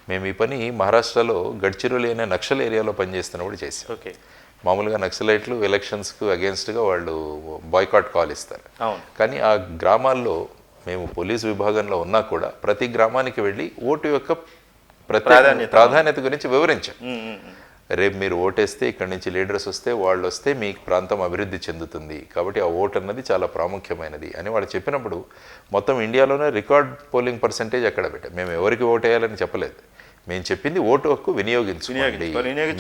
మేము ఈ పని మహారాష్ట్రలో గడ్చిరోలి అనే నక్సల్ ఏరియాలో పనిచేస్తున్నప్పుడు చేసాం. ఓకే. మామూలుగా నక్సలైట్లు ఎలక్షన్స్కు అగేన్స్ట్గా వాళ్ళు బాయ్కాట్ కాల్ ఇస్తారు. అవును. కానీ ఆ గ్రామాల్లో మేము పోలీస్ విభాగంలో ఉన్నా కూడా ప్రతి గ్రామానికి వెళ్ళి ఓటు యొక్క ప్రాధాన్యత గురించి వివరించాం. రేపు మీరు ఓటేస్తే ఇక్కడి నుంచి లీడర్స్ వస్తే వాళ్ళు వస్తే మీ ప్రాంతం అభివృద్ధి చెందుతుంది, కాబట్టి ఆ ఓటు అన్నది చాలా ప్రాముఖ్యమైనది అని వాళ్ళు చెప్పినప్పుడు మొత్తం ఇండియాలోనే రికార్డ్ పోలింగ్ పర్సెంటేజ్ అక్కడ పెట్టాం. మేము ఎవరికి ఓటేయాలని చెప్పలేదు, మేము చెప్పింది ఓటు హక్కు వినియోగించుకోండి,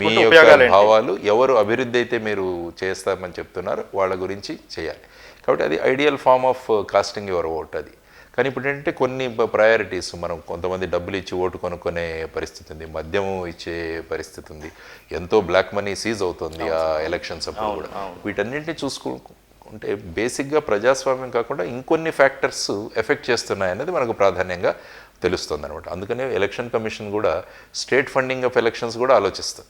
మీ యొక్క భావాలు ఎవరు అభివృద్ధి అయితే మీరు చేస్తామని చెప్తున్నారో వాళ్ళ గురించి చేయాలి. కాబట్టి అది ideal form of casting your vote అది. కానీ ఇప్పుడు ఏంటంటే కొన్ని ప్రయారిటీస్, మనం కొంతమంది డబ్బులు ఇచ్చి ఓటు కొనుక్కునే పరిస్థితి ఉంది, మద్యము ఇచ్చే పరిస్థితి ఉంది, ఎంతో బ్లాక్ మనీ సీజ్ అవుతుంది ఆ ఎలక్షన్స్ అప్పుడు కూడా. వీటన్నింటినీ చూసుకుంటే బేసిక్గా ప్రజాస్వామ్యం కాకుండా ఇంకొన్ని ఫ్యాక్టర్స్ ఎఫెక్ట్ చేస్తున్నాయనేది మనకు ప్రాధాన్యంగా తెలుస్తుంది అనమాట. అందుకనే ఎలక్షన్ కమిషన్ కూడా స్టేట్ ఫండింగ్ ఆఫ్ ఎలక్షన్స్ కూడా ఆలోచిస్తుంది.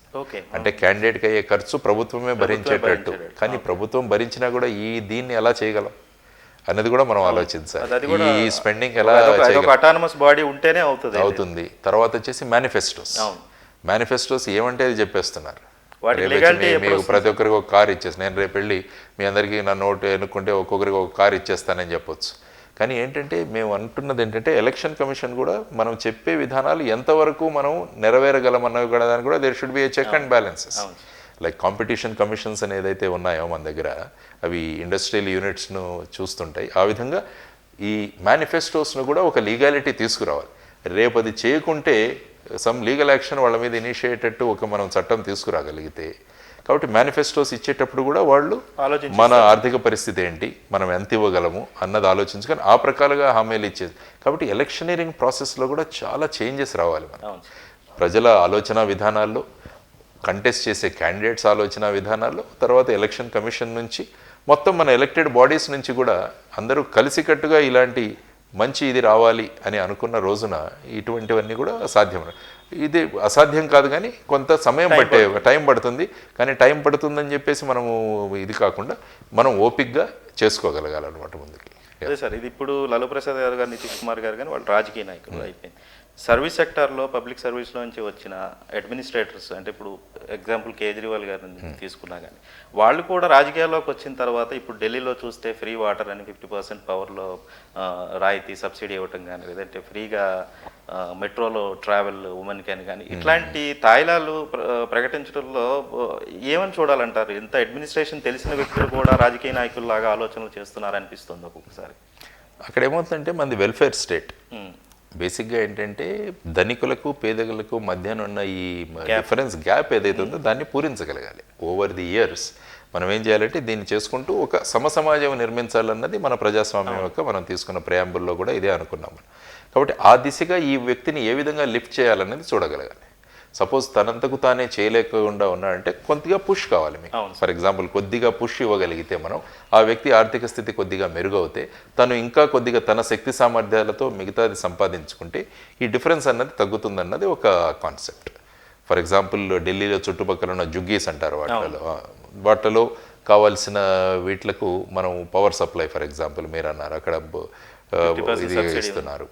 అంటే క్యాండిడేట్కి అయ్యే ఖర్చు ప్రభుత్వమే భరించేటట్టు, కానీ ప్రభుత్వం భరించినా కూడా దీన్ని ఎలా చేయగలం అనేది కూడా మనం ఆలోచించాలి. ఈ స్పెండింగ్ ఎలా అటానమస్ బాడీ ఉంటేనే అవుతుంది. తర్వాత వచ్చేసి మేనిఫెస్టోస్ ఏమంటే అది చెప్పేస్తున్నారు. మీకు ప్రతి ఒక్కరికి ఒక కార్ ఇచ్చేసి, నేను రేపు వెళ్ళి మీ అందరికీ నా నోటు ఎన్నుకుంటే ఒక్కొక్కరికి ఒక కార్ ఇచ్చేస్తానని చెప్పొచ్చు. కానీ ఏంటంటే మేము అంటున్నది ఏంటంటే ఎలక్షన్ కమిషన్ కూడా మనం చెప్పే విధానాలు ఎంతవరకు మనం నెరవేరగలమన్నవి కూడా దానికి కూడా there should be a check and balances. Like competition commissions అని ఏదైతే ఉన్నాయో మన దగ్గర, అవి ఇండస్ట్రియల్ యూనిట్స్ను చూస్తుంటాయి. ఆ విధంగా ఈ మేనిఫెస్టోస్ను కూడా ఒక లీగాలిటీ తీసుకురావాలి. రేపు అది చేయకుంటే సమ్ లీగల్ యాక్షన్ వాళ్ళ మీద ఇనిషియేటట్టు ఒక మనం చట్టం తీసుకురాగలిగితే, కాబట్టి మేనిఫెస్టోస్ ఇచ్చేటప్పుడు కూడా వాళ్ళు మన ఆర్థిక పరిస్థితి ఏంటి, మనం ఎంత ఇవ్వగలము అన్నది ఆలోచించుకొని ఆ ప్రకారంగా హామీలు ఇచ్చేది. కాబట్టి ఎలక్షనీరింగ్ ప్రాసెస్లో కూడా చాలా చేంజెస్ రావాలి. మనం ప్రజల ఆలోచన విధానాల్లో, కంటెస్ట్ చేసే క్యాండిడేట్స్ ఆలోచన విధానాల్లో, తర్వాత ఎలక్షన్ కమిషన్ నుంచి మొత్తం మన ఎలక్టెడ్ బాడీస్ నుంచి కూడా అందరూ కలిసికట్టుగా ఇలాంటి మంచి ఇది రావాలి అని అనుకున్న రోజున ఇటువంటివన్నీ కూడా సాధ్యం. ఇది అసాధ్యం కాదు, కానీ కొంత సమయం టైం పడుతుంది. కానీ టైం పడుతుందని చెప్పేసి మనము ఇది కాకుండా మనం ఓపిక్గా చేసుకోగలగాలన్నమాట ముందుకి. అదే సార్, ఇది ఇప్పుడు లాలూ ప్రసాద్ గారు, నితీష్ కుమార్ గారు కానీ వాళ్ళు రాజకీయ నాయకులు అయిపోయింది. సర్వీస్ సెక్టార్లో, పబ్లిక్ సర్వీస్లో నుంచి వచ్చిన అడ్మినిస్ట్రేటర్స్, అంటే ఇప్పుడు ఎగ్జాంపుల్ కేజ్రీవాల్ గారిని తీసుకున్నా కానీ వాళ్ళు కూడా రాజకీయాల్లోకి వచ్చిన తర్వాత ఇప్పుడు ఢిల్లీలో చూస్తే ఫ్రీ వాటర్ అని 50% పవర్లో రాయితీ సబ్సిడీ ఇవ్వటం కానీ, లేదంటే ఫ్రీగా మెట్రోలో ట్రావెల్ ఉమెన్కి అని కానీ ఇట్లాంటి తాయిలాలు ప్రకటించడంలో ఏమని చూడాలంటారు? ఇంత అడ్మినిస్ట్రేషన్ తెలిసిన వ్యక్తులు కూడా రాజకీయ నాయకుల్లాగా ఆలోచనలు చేస్తున్నారనిపిస్తుంది ఒక్కొక్కసారి. అక్కడ ఏమవుతుందంటే మనది వెల్ఫేర్ స్టేట్. బేసిక్గా ఏంటంటే ధనికులకు పేదలకు మధ్యన ఉన్న ఈ డిఫరెన్స్ గ్యాప్ ఏదైతే ఉందో దాన్ని పూరించగలగాలి. ఓవర్ ది ఇయర్స్ మనం ఏం చేయాలంటే దీన్ని చేసుకుంటూ ఒక సమసమాజం నిర్మించాలన్నది మన ప్రజాస్వామ్యం యొక్క మనం తీసుకున్న ప్రియాంబుల్లో కూడా ఇదే అనుకున్నాం. కాబట్టి ఆ దిశగా ఈ వ్యక్తిని ఏ విధంగా లిఫ్ట్ చేయాలన్నది చూడగలగాలి. సపోజ్ తనంతకు తానే చేయలేకుండా ఉన్నాడంటే కొద్దిగా పుష్ కావాలి మీకు. ఫర్ ఎగ్జాంపుల్ కొద్దిగా పుష్ ఇవ్వగలిగితే మనం ఆ వ్యక్తి ఆర్థిక స్థితి కొద్దిగా మెరుగవుతే తను ఇంకా కొద్దిగా తన శక్తి సామర్థ్యాలతో మిగతాది సంపాదించుకుంటే ఈ డిఫరెన్స్ అన్నది తగ్గుతుందన్నది ఒక కాన్సెప్ట్. ఫర్ ఎగ్జాంపుల్ ఢిల్లీలో చుట్టుపక్కల ఉన్న జుగ్గీస్ అంటారు, వాటిలో కావాల్సిన వీటిలకు మనం పవర్ సప్లై ఫర్ ఎగ్జాంపుల్ మీరు అన్నారు అక్కడ ఇది ఇస్తున్నారు.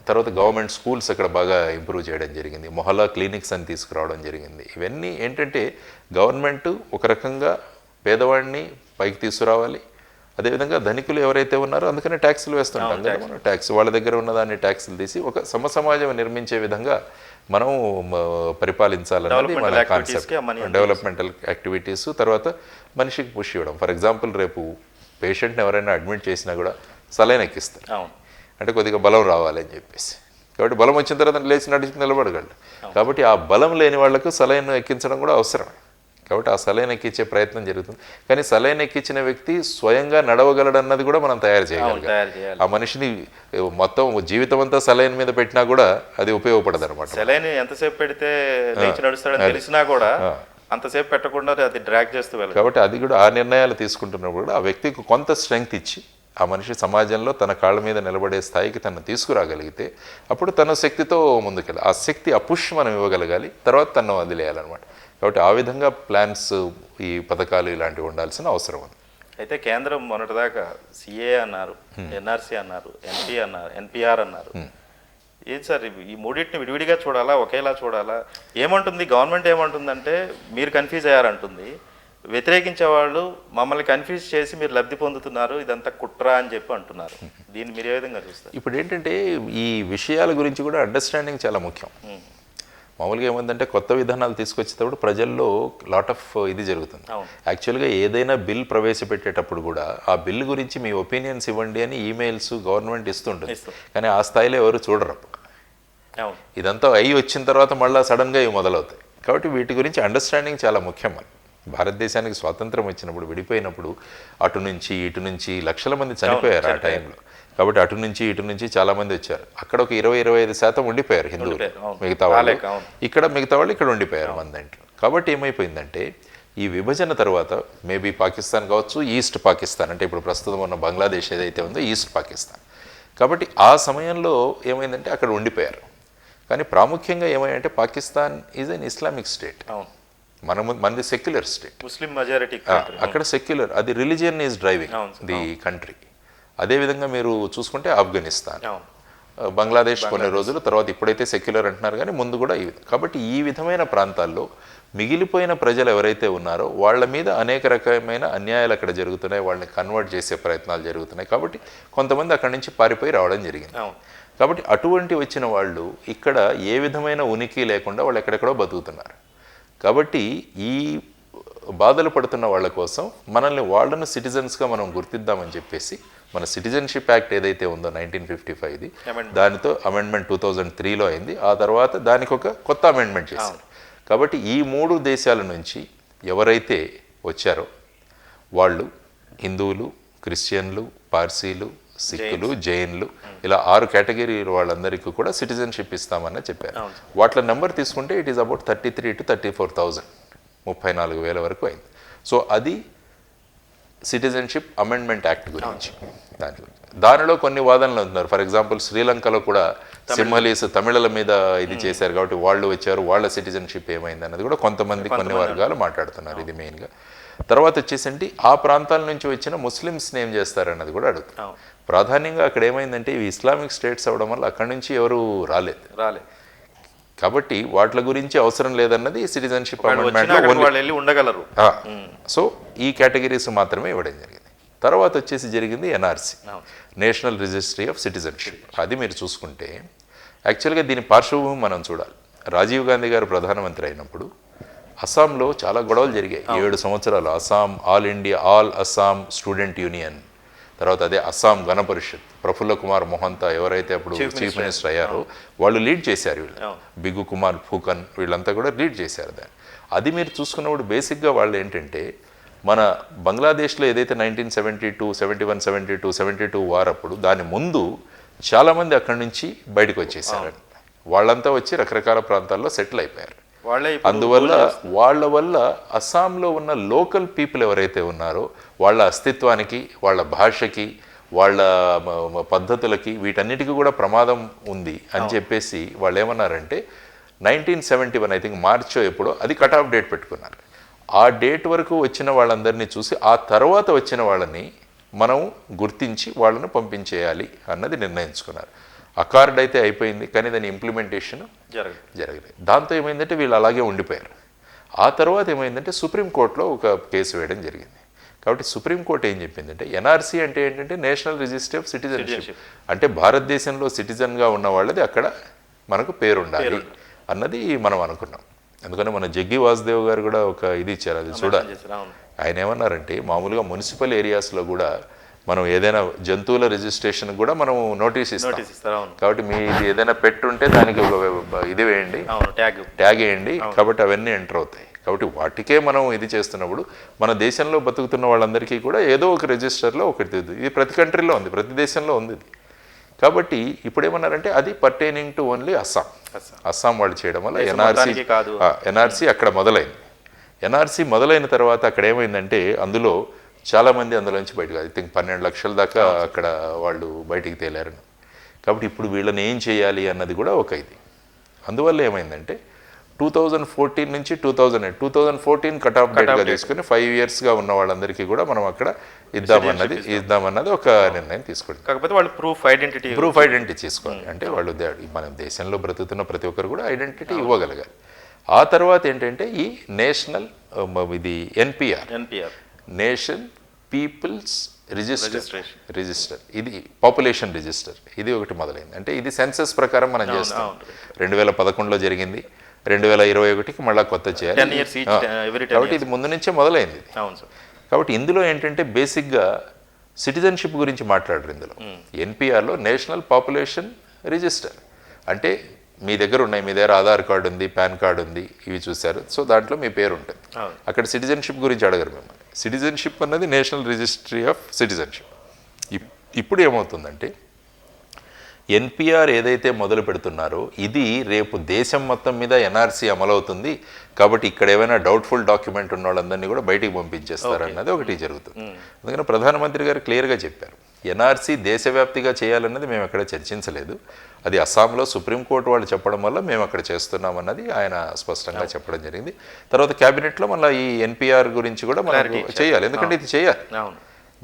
తర్వాత గవర్నమెంట్ స్కూల్స్ అక్కడ బాగా ఇంప్రూవ్ చేయడం జరిగింది, మొహల్లా క్లినిక్స్ అని తీసుకురావడం జరిగింది. ఇవన్నీ ఏంటంటే గవర్నమెంట్ ఒక రకంగా పేదవాడిని పైకి తీసుకురావాలి, అదేవిధంగా ధనికులు ఎవరైతే ఉన్నారో అందుకనే ట్యాక్సులు వేస్తుంటాం కదా మనం. ట్యాక్స్ వాళ్ళ దగ్గర ఉన్నదాన్ని ట్యాక్సులు తీసి ఒక సమసమాజం నిర్మించే విధంగా మనం పరిపాలించాలన్నది మన కాన్సెప్ట్. డెవలప్మెంటల్ యాక్టివిటీస్, తర్వాత మనిషికి పుష్ ఇవ్వడం. ఫర్ ఎగ్జాంపుల్ రేపు పేషెంట్ని ఎవరైనా అడ్మిట్ చేసినా కూడా సలైన్ ఎక్కిస్తారు, అంటే కొద్దిగా బలం రావాలి అని చెప్పేసి కాబట్టి బలం వచ్చిన తర్వాత లేచి నడిచి నిలబడగలడు. కాబట్టి ఆ బలం లేని వాళ్లకు సలైన్ ఎక్కించడం కూడా అవసరమే. కాబట్టి ఆ సలైన్ ఎక్కించే ప్రయత్నం జరుగుతుంది. కానీ సలైన్ ఎక్కించిన వ్యక్తి స్వయంగా నడవగలడన్నది కూడా మనం తయారు చేయగలగాలి. ఆ మనిషిని మొత్తం జీవితం అంతా సలైన్ మీద పెట్టినా కూడా అది ఉపయోగపడదు అనమాట. సలైన్ ఎంతసేపు పెడితే లేచి నడుస్తాడని తెలిసినా కూడా అంతసేపు పెట్టకుండా అది డ్రాగ్ చేస్తూ వెళ్ళాలి. కాబట్టి అది కూడా ఆ నిర్ణయాలు తీసుకుంటున్నప్పుడు కూడా ఆ వ్యక్తికి కొంత స్ట్రెంగ్త్ ఇచ్చి ఆ మనిషి సమాజంలో తన కాళ్ళ మీద నిలబడే స్థాయికి తను తీసుకురాగలిగితే అప్పుడు తన శక్తితో ముందుకెళ్ళాలి. ఆ శక్తి ఆ పుష్ మనం ఇవ్వగలగాలి, తర్వాత తను వదిలేయాలన్నమాట. కాబట్టి ఆ విధంగా ప్లాన్స్, ఈ పథకాలు ఇలాంటివి ఉండాల్సిన అవసరం ఉంది. అయితే కేంద్రం మొన్నటిదాకా సిఏ అన్నారు, ఎన్ఆర్సీ అన్నారు, ఎన్పి అన్నారు, ఎన్పిఆర్ అన్నారు. ఏం సార్ ఈ మూడింటిని విడివిడిగా చూడాలా, ఒకేలా చూడాలా? ఏమంటుంది గవర్నమెంట్? ఏమంటుందంటే మీరు కన్ఫ్యూజ్ అయ్యారంటుంది. వ్యతిరేకించే వాళ్ళు మమ్మల్ని కన్ఫ్యూజ్ చేసి మీరు లబ్ధి పొందుతున్నారు, ఇదంతా కుట్ర అని చెప్పి అంటున్నారు. దీన్ని మీరు ఏ విధంగా చూస్తారు? ఇప్పుడు ఏంటంటే ఈ విషయాల గురించి కూడా అండర్స్టాండింగ్ చాలా ముఖ్యం. మామూలుగా ఏమందంటే కొత్త విధానాలు తీసుకొచ్చేటప్పుడు ప్రజల్లో లాట్ ఆఫ్ ఇది జరుగుతుంది. యాక్చువల్గా ఏదైనా బిల్ ప్రవేశపెట్టేటప్పుడు కూడా ఆ బిల్ గురించి మీ ఒపీనియన్స్ ఇవ్వండి అని ఈమెయిల్స్ గవర్నమెంట్ ఇస్తుంటుంది. కానీ ఆ స్థాయిలో ఎవరు చూడరు. ఇదంతా అయ్యి వచ్చిన తర్వాత మళ్ళీ సడన్గా ఇవి మొదలవుతాయి. కాబట్టి వీటి గురించి అండర్స్టాండింగ్ చాలా ముఖ్యం. అని భారతదేశానికి స్వాతంత్రం వచ్చినప్పుడు, విడిపోయినప్పుడు అటు నుంచి ఇటు నుంచి లక్షల మంది చనిపోయారు ఆ టైంలో. కాబట్టి అటు నుంచి ఇటు నుంచి చాలామంది వచ్చారు. అక్కడ ఒక 20-25% ఉండిపోయారు హిందువులు, మిగతా వాళ్ళు ఇక్కడ, మిగతా వాళ్ళు ఇక్కడ ఉండిపోయారు మన దాంట్లో. కాబట్టి ఏమైపోయిందంటే ఈ విభజన తర్వాత మేబీ పాకిస్తాన్ కావచ్చు, ఈస్ట్ పాకిస్తాన్ అంటే ఇప్పుడు ప్రస్తుతం ఉన్న బంగ్లాదేశ్ ఏదైతే ఉందో ఈస్ట్ పాకిస్తాన్. కాబట్టి ఆ సమయంలో ఏమైందంటే అక్కడ ఉండిపోయారు. కానీ ప్రాముఖ్యంగా ఏమైందంటే Pakistan is an Islamic state, మనది సెక్యులర్ స్టేట్, ముస్లిం మెజారిటీ. అక్కడ సెక్యులర్, అది religion is driving the country. అదేవిధంగా మీరు చూసుకుంటే ఆఫ్ఘనిస్తాన్, బంగ్లాదేశ్ కొన్ని రోజులు తర్వాత, ఇప్పుడైతే సెక్యులర్ అంటున్నారు కానీ ముందు కూడా కాబట్టి ఈ విధమైన ప్రాంతాల్లో మిగిలిపోయిన ప్రజలు ఎవరైతే ఉన్నారో వాళ్ళ మీద అనేక రకమైన అన్యాయాలు అక్కడ జరుగుతున్నాయి, వాళ్ళని కన్వర్ట్ చేసే ప్రయత్నాలు జరుగుతున్నాయి. కాబట్టి కొంతమంది అక్కడి నుంచి పారిపోయి రావడం జరిగింది. కాబట్టి అటువంటి వచ్చిన వాళ్ళు ఇక్కడ ఏ విధమైన ఉనికి లేకుండా వాళ్ళు ఎక్కడెక్కడో బతుకుతున్నారు. కాబట్టి ఈ బాధలు పడుతున్న వాళ్ళ కోసం వాళ్ళను సిటిజన్స్గా మనం గుర్తిద్దామని చెప్పేసి మన సిటిజన్షిప్ యాక్ట్ ఏదైతే ఉందో 1955ది, దానితో అమెండ్మెంట్ 2003లో అయింది. ఆ తర్వాత దానికి ఒక కొత్త అమెండ్మెంట్ చేశారు. కాబట్టి ఈ 3 దేశాల నుంచి ఎవరైతే వచ్చారో వాళ్ళు హిందువులు, క్రిస్టియన్లు, పార్సీలు, సిక్కులు, జైన్లు, ఇలా 6 కేటగిరీలు వాళ్ళందరికీ కూడా సిటిజన్షిప్ ఇస్తామని చెప్పారు. వాటి నెంబర్ తీసుకుంటే ఇట్ ఈస్ అబౌట్ 33 to 34,000, 34,000 వరకు అయింది. సో అది సిటిజన్షిప్ అమెండ్మెంట్ యాక్ట్ గురించి. దానిలో కొన్ని వాదనలు ఉన్నారు. ఫర్ ఎగ్జాంపుల్ శ్రీలంకలో కూడా సింహలీస్ తమిళల మీద ఇది చేశారు కాబట్టి వాళ్ళు వచ్చారు, వాళ్ళ సిటిజన్షిప్ ఏమైంది అన్నది కూడా కొంతమంది కొన్ని వర్గాలు మాట్లాడుతున్నారు. ఇది మెయిన్గా. తర్వాత వచ్చేసండి ఆ ప్రాంతాల నుంచి వచ్చిన ముస్లిమ్స్ని ఏం చేస్తారన్నది కూడా అడుగుతారు. ప్రాధాన్యంగా అక్కడ ఏమైందంటే ఇవి ఇస్లామిక్ స్టేట్స్ అవ్వడం వల్ల అక్కడి నుంచి ఎవరు రాలేదు. కాబట్టి వాటి గురించి అవసరం లేదన్నది సిటిజన్షిప్ అమెండ్మెంట్ ఉండగలరు. సో ఈ కేటగిరీస్ మాత్రమే ఇవ్వడం జరిగింది. తర్వాత వచ్చేసి జరిగింది NRC, national registry of citizenship. అది మీరు చూసుకుంటే యాక్చువల్గా దీని పార్శ్వభూమి మనం చూడాలి. రాజీవ్ గాంధీ గారు ప్రధానమంత్రి అయినప్పుడు అస్సాంలో చాలా గొడవలు జరిగాయి. 7 సంవత్సరాలు Assam all Assam student union, తర్వాత అదే అస్సాం గణ పరిషత్, ప్రఫుల్ల కుమార్ మొహంతా ఎవరైతే అప్పుడు చీఫ్ మినిస్టర్ అయ్యారో వాళ్ళు లీడ్ చేశారు. వీళ్ళు బిగు కుమార్ ఫూకన్ వీళ్ళంతా కూడా లీడ్ చేశారు దాన్ని. అది మీరు చూసుకున్నప్పుడు బేసిక్గా వాళ్ళు ఏంటంటే మన బంగ్లాదేశ్లో ఏదైతే 1972, 71, 72 వార్ అప్పుడు దాని ముందు చాలామంది అక్కడి నుంచి బయటకు వచ్చేసారు. వాళ్ళంతా వచ్చి రకరకాల ప్రాంతాల్లో సెటిల్ అయిపోయారు. అందువల్ల వాళ్ళ వల్ల అస్సాంలో ఉన్న లోకల్ పీపుల్ ఎవరైతే ఉన్నారో వాళ్ళ అస్తిత్వానికి, వాళ్ళ భాషకి, వాళ్ళ పద్ధతులకి, వీటన్నిటికీ కూడా ప్రమాదం ఉంది అని చెప్పేసి వాళ్ళు ఏమన్నారంటే 1971 ఐ థింక్ మార్చో ఎప్పుడో అది కట్ ఆఫ్ డేట్ పెట్టుకున్నారు. ఆ డేట్ వరకు వచ్చిన వాళ్ళందరినీ చూసి ఆ తర్వాత వచ్చిన వాళ్ళని మనం గుర్తించి వాళ్ళను పంపించేయాలి అన్నది నిర్ణయించుకున్నారు. అకార్డ్ అయితే అయిపోయింది కానీ దాని ఇంప్లిమెంటేషన్ జరగలేదు. దాంతో ఏమైందంటే వీళ్ళు అలాగే ఉండిపోయారు. ఆ తర్వాత ఏమైందంటే సుప్రీంకోర్టులో ఒక కేసు వేయడం జరిగింది. కాబట్టి సుప్రీంకోర్టు ఏం చెప్పిందంటే ఎన్ఆర్సీ అంటే ఏంటంటే నేషనల్ రిజిస్ట్రీ ఆఫ్ సిటిజన్షిప్, అంటే భారతదేశంలో సిటిజన్గా ఉన్న వాళ్ళది అక్కడ మనకు పేరు ఉండాలి అన్నది మనం అనుకున్నాం. అందుకని మన జగ్గి వాసుదేవ్ గారు కూడా ఒక ఇది ఇచ్చారు, అది చూడాలి. ఆయన ఏమన్నారంటే మామూలుగా మున్సిపల్ ఏరియాస్లో కూడా మనం ఏదైనా జంతువుల రిజిస్ట్రేషన్ కూడా మనం నోటీస్ ఇస్తాం. అవును. కాబట్టి మీ ఇది ఏదైనా పెట్టుంటే దానికి ఒక ఇది వేయండి, అవును, ట్యాగ్ వేయండి. కాబట్టి అవన్నీ ఎంటర్ అవుతాయి. కాబట్టి వాటికే మనం ఇది చేస్తున్నప్పుడు మన దేశంలో బతుకుతున్న వాళ్ళందరికీ కూడా ఏదో ఒక రిజిస్టర్లో ఒకటి ఇది ప్రతి కంట్రీలో ఉంది, ప్రతి దేశంలో ఉంది ఇది. కాబట్టి ఇప్పుడు ఏమన్నారంటే అది పర్టైనింగ్ టు ఓన్లీ అస్సాం వాళ్ళు చేయడం వల్ల ఎన్ఆర్సీ అక్కడ మొదలైంది. ఎన్ఆర్సీ మొదలైన తర్వాత అక్కడ ఏమైందంటే అందులో చాలామంది అందులోంచి బయటకు, ఐ థింక్ 12 లక్షల దాకా అక్కడ వాళ్ళు బయటికి తేలారు. కాబట్టి ఇప్పుడు వీళ్ళని ఏం చేయాలి అన్నది కూడా ఒక ఇది. అందువల్ల ఏమైందంటే 2014 నుంచి 2014 కట్ ఆఫ్ డేట్గా తీసుకుని 5 yearsగా ఉన్న వాళ్ళందరికీ కూడా మనం అక్కడ ఇద్దామన్నది ఒక నిర్ణయం తీసుకుంటాం. కాకపోతే వాళ్ళు ప్రూఫ్ ఐడెంటిటీ చేసుకోవాలి. అంటే వాళ్ళు మన దేశంలో బ్రతుకుతున్న ప్రతి ఒక్కరు కూడా ఐడెంటిటీ ఇవ్వగలగాలి. ఆ తర్వాత ఏంటంటే ఈ నేషనల్ ఇది ఎన్పిఆర్, నేషన్ పీపుల్స్ రిజిస్టర్, ఇది పాపులేషన్ రిజిస్టర్, ఇది ఒకటి మొదలైంది. అంటే ఇది సెన్సస్ ప్రకారం మనం చేస్తాం. 2011లో జరిగింది, 2021కి మళ్ళీ కొత్త చేయాలి. కాబట్టి ఇది ముందు నుంచే మొదలైంది. కాబట్టి ఇందులో ఏంటంటే బేసిక్గా సిటిజన్షిప్ గురించి మాట్లాడరు ఇందులో. ఎన్పిఆర్లో నేషనల్ పాపులేషన్ రిజిస్టర్ అంటే మీ దగ్గర ఉన్నాయి, మీ దగ్గర ఆధార్ కార్డు ఉంది, పాన్ కార్డు ఉంది, ఇవి చూశారు, సో దాంట్లో మీ పేరు ఉంటుంది. అక్కడ సిటిజన్షిప్ గురించి అడగరు మిమ్మల్ని. సిటిజన్షిప్ అన్నది నేషనల్ రిజిస్ట్రీ ఆఫ్ సిటిజన్షిప్. ఇప్పుడు ఏమవుతుందంటే ఎన్పిఆర్ ఏదైతే మొదలు పెడుతున్నారో ఇది రేపు దేశం మొత్తం మీద ఎన్ఆర్సీ అమలవుతుంది. కాబట్టి ఇక్కడ ఏమైనా డౌట్ఫుల్ డాక్యుమెంట్ ఉన్న వాళ్ళందరినీ కూడా బయటికి పంపించేస్తారు అన్నది ఒకటి జరుగుతుంది. అందుకని ప్రధానమంత్రి గారు క్లియర్గా చెప్పారు, ఎన్ఆర్సీ దేశవ్యాప్తిగా చేయాలన్నది మేము ఎక్కడ చర్చించలేదు, అది అస్సాంలో సుప్రీంకోర్టు వాళ్ళు చెప్పడం వల్ల మేము అక్కడ చేస్తున్నాం అన్నది ఆయన స్పష్టంగా చెప్పడం జరిగింది. తర్వాత క్యాబినెట్లో మళ్ళీ ఈ ఎన్పిఆర్ గురించి కూడా మనం చేయాలి, ఎందుకంటే ఇది చేయాలి.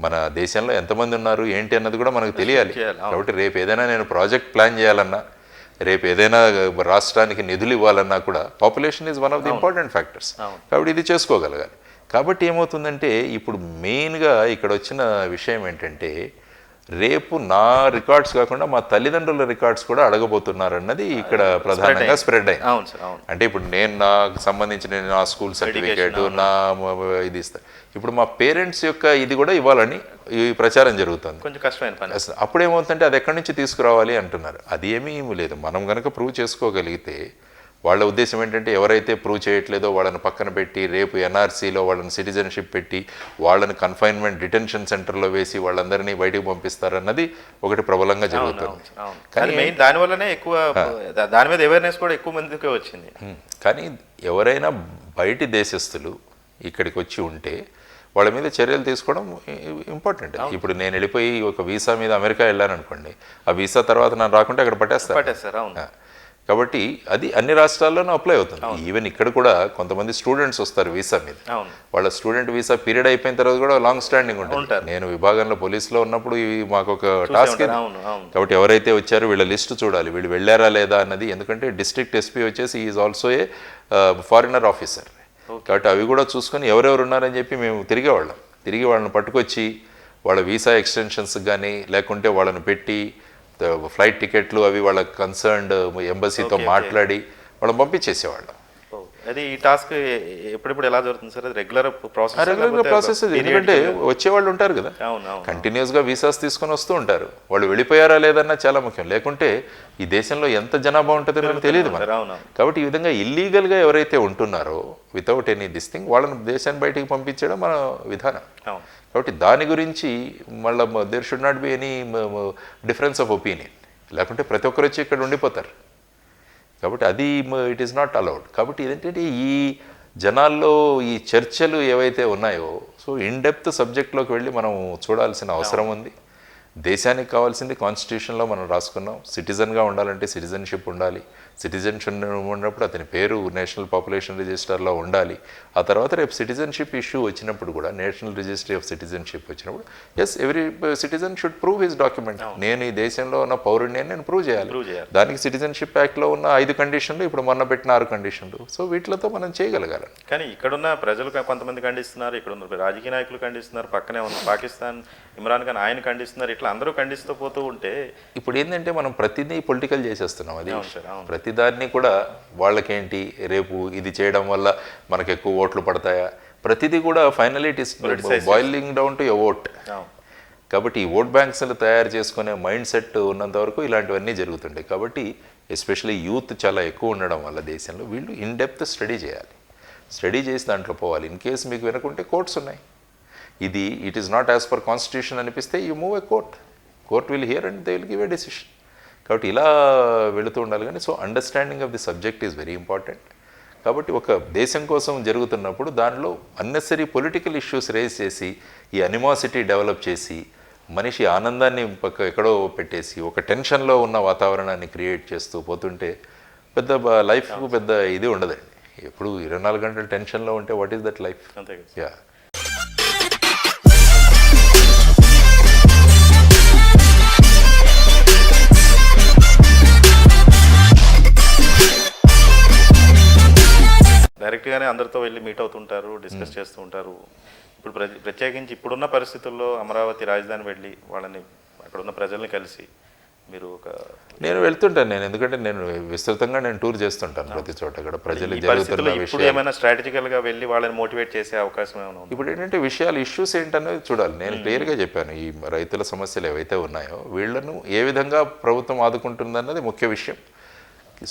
మన దేశంలో ఎంతమంది ఉన్నారు ఏంటి అన్నది కూడా మనకు తెలియాలి. కాబట్టి రేపు ఏదైనా నేను ప్రాజెక్ట్ ప్లాన్ చేయాలన్నా, రేపు ఏదైనా రాష్ట్రానికి నిధులు ఇవ్వాలన్నా కూడా population is one of the important factors. కాబట్టి ఇది చేసుకోగలగాలి. కాబట్టి ఏమవుతుందంటే ఇప్పుడు మెయిన్గా ఇక్కడ వచ్చిన విషయం ఏంటంటే రేపు నా రికార్డ్స్ కాకుండా మా తల్లిదండ్రుల రికార్డ్స్ కూడా అడగబోతున్నారన్నది ఇక్కడ ప్రధానంగా స్ప్రెడ్ అయింది. అంటే ఇప్పుడు నేను నాకు సంబంధించిన నా స్కూల్ సర్టిఫికేట్, నా ఇది ఇస్తాను, ఇప్పుడు మా పేరెంట్స్ యొక్క ఇది కూడా ఇవ్వాలని ఈ ప్రచారం జరుగుతుంది. కొంచెం కష్టమైన పని. అప్పుడు ఏమవుతుందంటే అది ఎక్కడి నుంచి తీసుకురావాలి అంటున్నారు. అది ఏమీ లేదు, మనం కనుక ప్రూవ్ చేసుకోగలిగితే. వాళ్ళ ఉద్దేశం ఏంటంటే ఎవరైతే ప్రూవ్ చేయట్లేదో వాళ్ళని పక్కన పెట్టి రేపు ఎన్ఆర్సీలో వాళ్ళని సిటిజన్షిప్ పెట్టి వాళ్ళని కన్ఫైన్మెంట్ డిటెన్షన్ సెంటర్లో వేసి వాళ్ళందరినీ బయటకు పంపిస్తారన్నది ఒకటి ప్రబలంగా జరుగుతుంది. కానీ దానివల్లనే ఎక్కువ దాని మీద అవేర్నెస్ కూడా ఎక్కువ మందికి వచ్చింది. కానీ ఎవరైనా బయటి దేశస్తులు ఇక్కడికి వచ్చి ఉంటే వాళ్ళ మీద చర్యలు తీసుకోవడం ఇంపార్టెంట్. ఇప్పుడు నేను వెళ్ళిపోయి ఒక వీసా మీద అమెరికా వెళ్ళాను అనుకోండి, ఆ వీసా తర్వాత నన్ను రాకుంటే అక్కడ పట్టేస్తారు. కాబట్టి అది అన్ని రాష్ట్రాల్లోనూ అప్లై అవుతుంది. ఈవెన్ ఇక్కడ కూడా కొంతమంది స్టూడెంట్స్ వస్తారు వీసా మీద, వాళ్ళ స్టూడెంట్ వీసా పీరియడ్ అయిపోయిన తర్వాత కూడా లాంగ్ స్టాండింగ్ ఉంటుంది. నేను విభాగంలో పోలీసులో ఉన్నప్పుడు మాకు ఒక టాస్క్. కాబట్టి ఎవరైతే వచ్చారో వీళ్ళ లిస్ట్ చూడాలి, వీళ్ళు వెళ్ళారా లేదా అన్నది. ఎందుకంటే డిస్ట్రిక్ట్ ఎస్పీ వచ్చేసి is also a foreigner officer. కాబట్టి అవి కూడా చూసుకొని ఎవరెవరు ఉన్నారని చెప్పి మేము తిరిగి వాళ్ళని పట్టుకొచ్చి వాళ్ళ వీసా ఎక్స్టెన్షన్స్ కానీ లేకుంటే వాళ్ళని పెట్టి ఫ్లైట్ టికెట్లు అవి వాళ్ళ కన్సర్న్డ్ ఎంబసీతో మాట్లాడి వాళ్ళని పంపించేసేవాళ్ళం. అది ఈ టాస్క్ ఎప్పుడెప్పుడు ఎలా జరుగుతుంది సార్? Regular process. ఎందుకంటే వచ్చేవాళ్ళు ఉంటారు కదా, కంటిన్యూస్గా వీసాస్ తీసుకొని వస్తూ ఉంటారు. వాళ్ళు వెళ్ళిపోయారా లేదన్నా చాలా ముఖ్యం. లేకుంటే ఈ దేశంలో ఎంత జనాభా ఉంటుందో మనకు తెలియదు మనకు. కాబట్టి ఈ విధంగా ఇల్లీగల్గా ఎవరైతే ఉంటున్నారో వితౌట్ ఎనీ దిస్ థింగ్ వాళ్ళని దేశాన్ని బయటికి పంపించడం మన విధానం. కాబట్టి దాని గురించి మళ్ళీ there should not be any difference of opinion. లేకుంటే ప్రతి ఒక్కరు వచ్చి ఇక్కడ ఉండిపోతారు. కాబట్టి అది ఇట్ ఈస్ నాట్ అలౌడ్. కాబట్టి ఇదేంటంటే ఈ జనాల్లో ఈ చర్చలు ఏవైతే ఉన్నాయో, సో ఇన్ డెప్త్ సబ్జెక్ట్లోకి వెళ్ళి మనం చూడాల్సిన అవసరం ఉంది. దేశానికి కావాల్సింది కాన్స్టిట్యూషన్లో మనం రాసుకున్నాం, సిటిజన్గా ఉండాలంటే సిటిజన్షిప్ ఉండాలి. సిటిజన్షిప్ ఉన్నప్పుడు అతని పేరు నేషనల్ పాపులేషన్ రిజిస్టర్లో ఉండాలి. ఆ తర్వాత రేపు సిటిజన్షిప్ ఇష్యూ వచ్చినప్పుడు కూడా నేషనల్ రిజిస్ట్రీ ఆఫ్ సిటిజన్షిప్ వచ్చినప్పుడు as every citizen should prove his document. నేను ఈ దేశంలో ఉన్న పౌరుడిని నేను ప్రూవ్ చేయాలి. దానికి సిటిజన్షిప్ యాక్ట్లో ఉన్న 5 కండిషన్లు, ఇప్పుడు మొన్న పెట్టిన 6 కండిషన్లు. సో వీటితో మనం చేయగలగాలి. కానీ ఇక్కడున్న ప్రజలు కొంతమంది ఖండిస్తున్నారు, ఇక్కడ ఉన్న రాజకీయ నాయకులు ఖండిస్తున్నారు, పక్కనే ఉన్న పాకిస్తాన్ ఇమ్రాన్ ఖాన్ ఆయన ఖండిస్తున్నారు. ఇట్లా అందరూ ఖండిస్తూ పోతూ ఉంటే ఇప్పుడు ఏంటంటే మనం ప్రతిదీ పొలిటికల్ చేసేస్తున్నాం. అది ప్రతిదాన్ని కూడా వాళ్ళకేంటి రేపు ఇది చేయడం వల్ల మనకు ఎక్కువ ఓట్లు పడతాయా, ప్రతిదీ కూడా finally it is boiling down to a vote. కాబట్టి ఈ ఓట్ బ్యాంక్స్ని తయారు చేసుకునే మైండ్ సెట్ ఉన్నంత వరకు ఇలాంటివన్నీ జరుగుతుంటాయి. కాబట్టి ఎస్పెషల్లీ యూత్ చాలా ఎక్కువ ఉండడం వల్ల దేశంలో వీళ్ళు ఇన్ డెప్త్ స్టడీ చేయాలి. స్టడీ చేసి దాంట్లో పోవాలి. ఇన్ కేస్ మీకు వినకుంటే కోర్ట్స్ ఉన్నాయి. ఇది it is not as per constitution అనిపిస్తే you move a court will hear and they will give a decision. కాబట్టి ఇలా వెళుతూ ఉండాలి. కానీ so understanding of the subject is very important. కాబట్టి ఒక దేశం కోసం జరుగుతున్నప్పుడు దానిలో అన్నెసరీ పొలిటికల్ ఇష్యూస్ రేజ్ చేసి ఈ అనిమాసిటీ డెవలప్ చేసి మనిషి ఆనందాన్ని ఎక్కడో పెట్టేసి ఒక టెన్షన్లో ఉన్న వాతావరణాన్ని క్రియేట్ చేస్తూ పోతుంటే పెద్ద లైఫ్కు పెద్ద ఇది ఉండదండి. ఎప్పుడు 24 గంటలు టెన్షన్లో ఉంటే what is that life? Yeah. డైరెక్ట్గానే అందరితో వెళ్ళి మీట్ అవుతుంటారు, డిస్కస్ చేస్తూ ఉంటారు. ఇప్పుడు ప్రత్యేకించి ఇప్పుడున్న పరిస్థితుల్లో అమరావతి రాజధాని వెళ్ళి వాళ్ళని అక్కడున్న ప్రజల్ని కలిసి మీరు నేను వెళ్తుంటాను. ఎందుకంటే నేను విస్తృతంగా టూర్ చేస్తుంటాను ప్రతి చోట కూడా ప్రజలు జరుగుతున్న ఇప్పుడు ఏమైనా స్ట్రాటజికల్గా వెళ్ళి వాళ్ళని మోటివేట్ చేసే అవకాశం ఏమైనా ఉంది? ఇప్పుడు ఏంటంటే విషయాలు ఇష్యూస్ ఏంటనేది చూడాలి. నేను క్లియర్గా చెప్పాను, ఈ రైతుల సమస్యలు ఏవైతే ఉన్నాయో వీళ్లను ఏ విధంగా ప్రభుత్వం ఆదుకుంటుందన్నది ముఖ్య విషయం.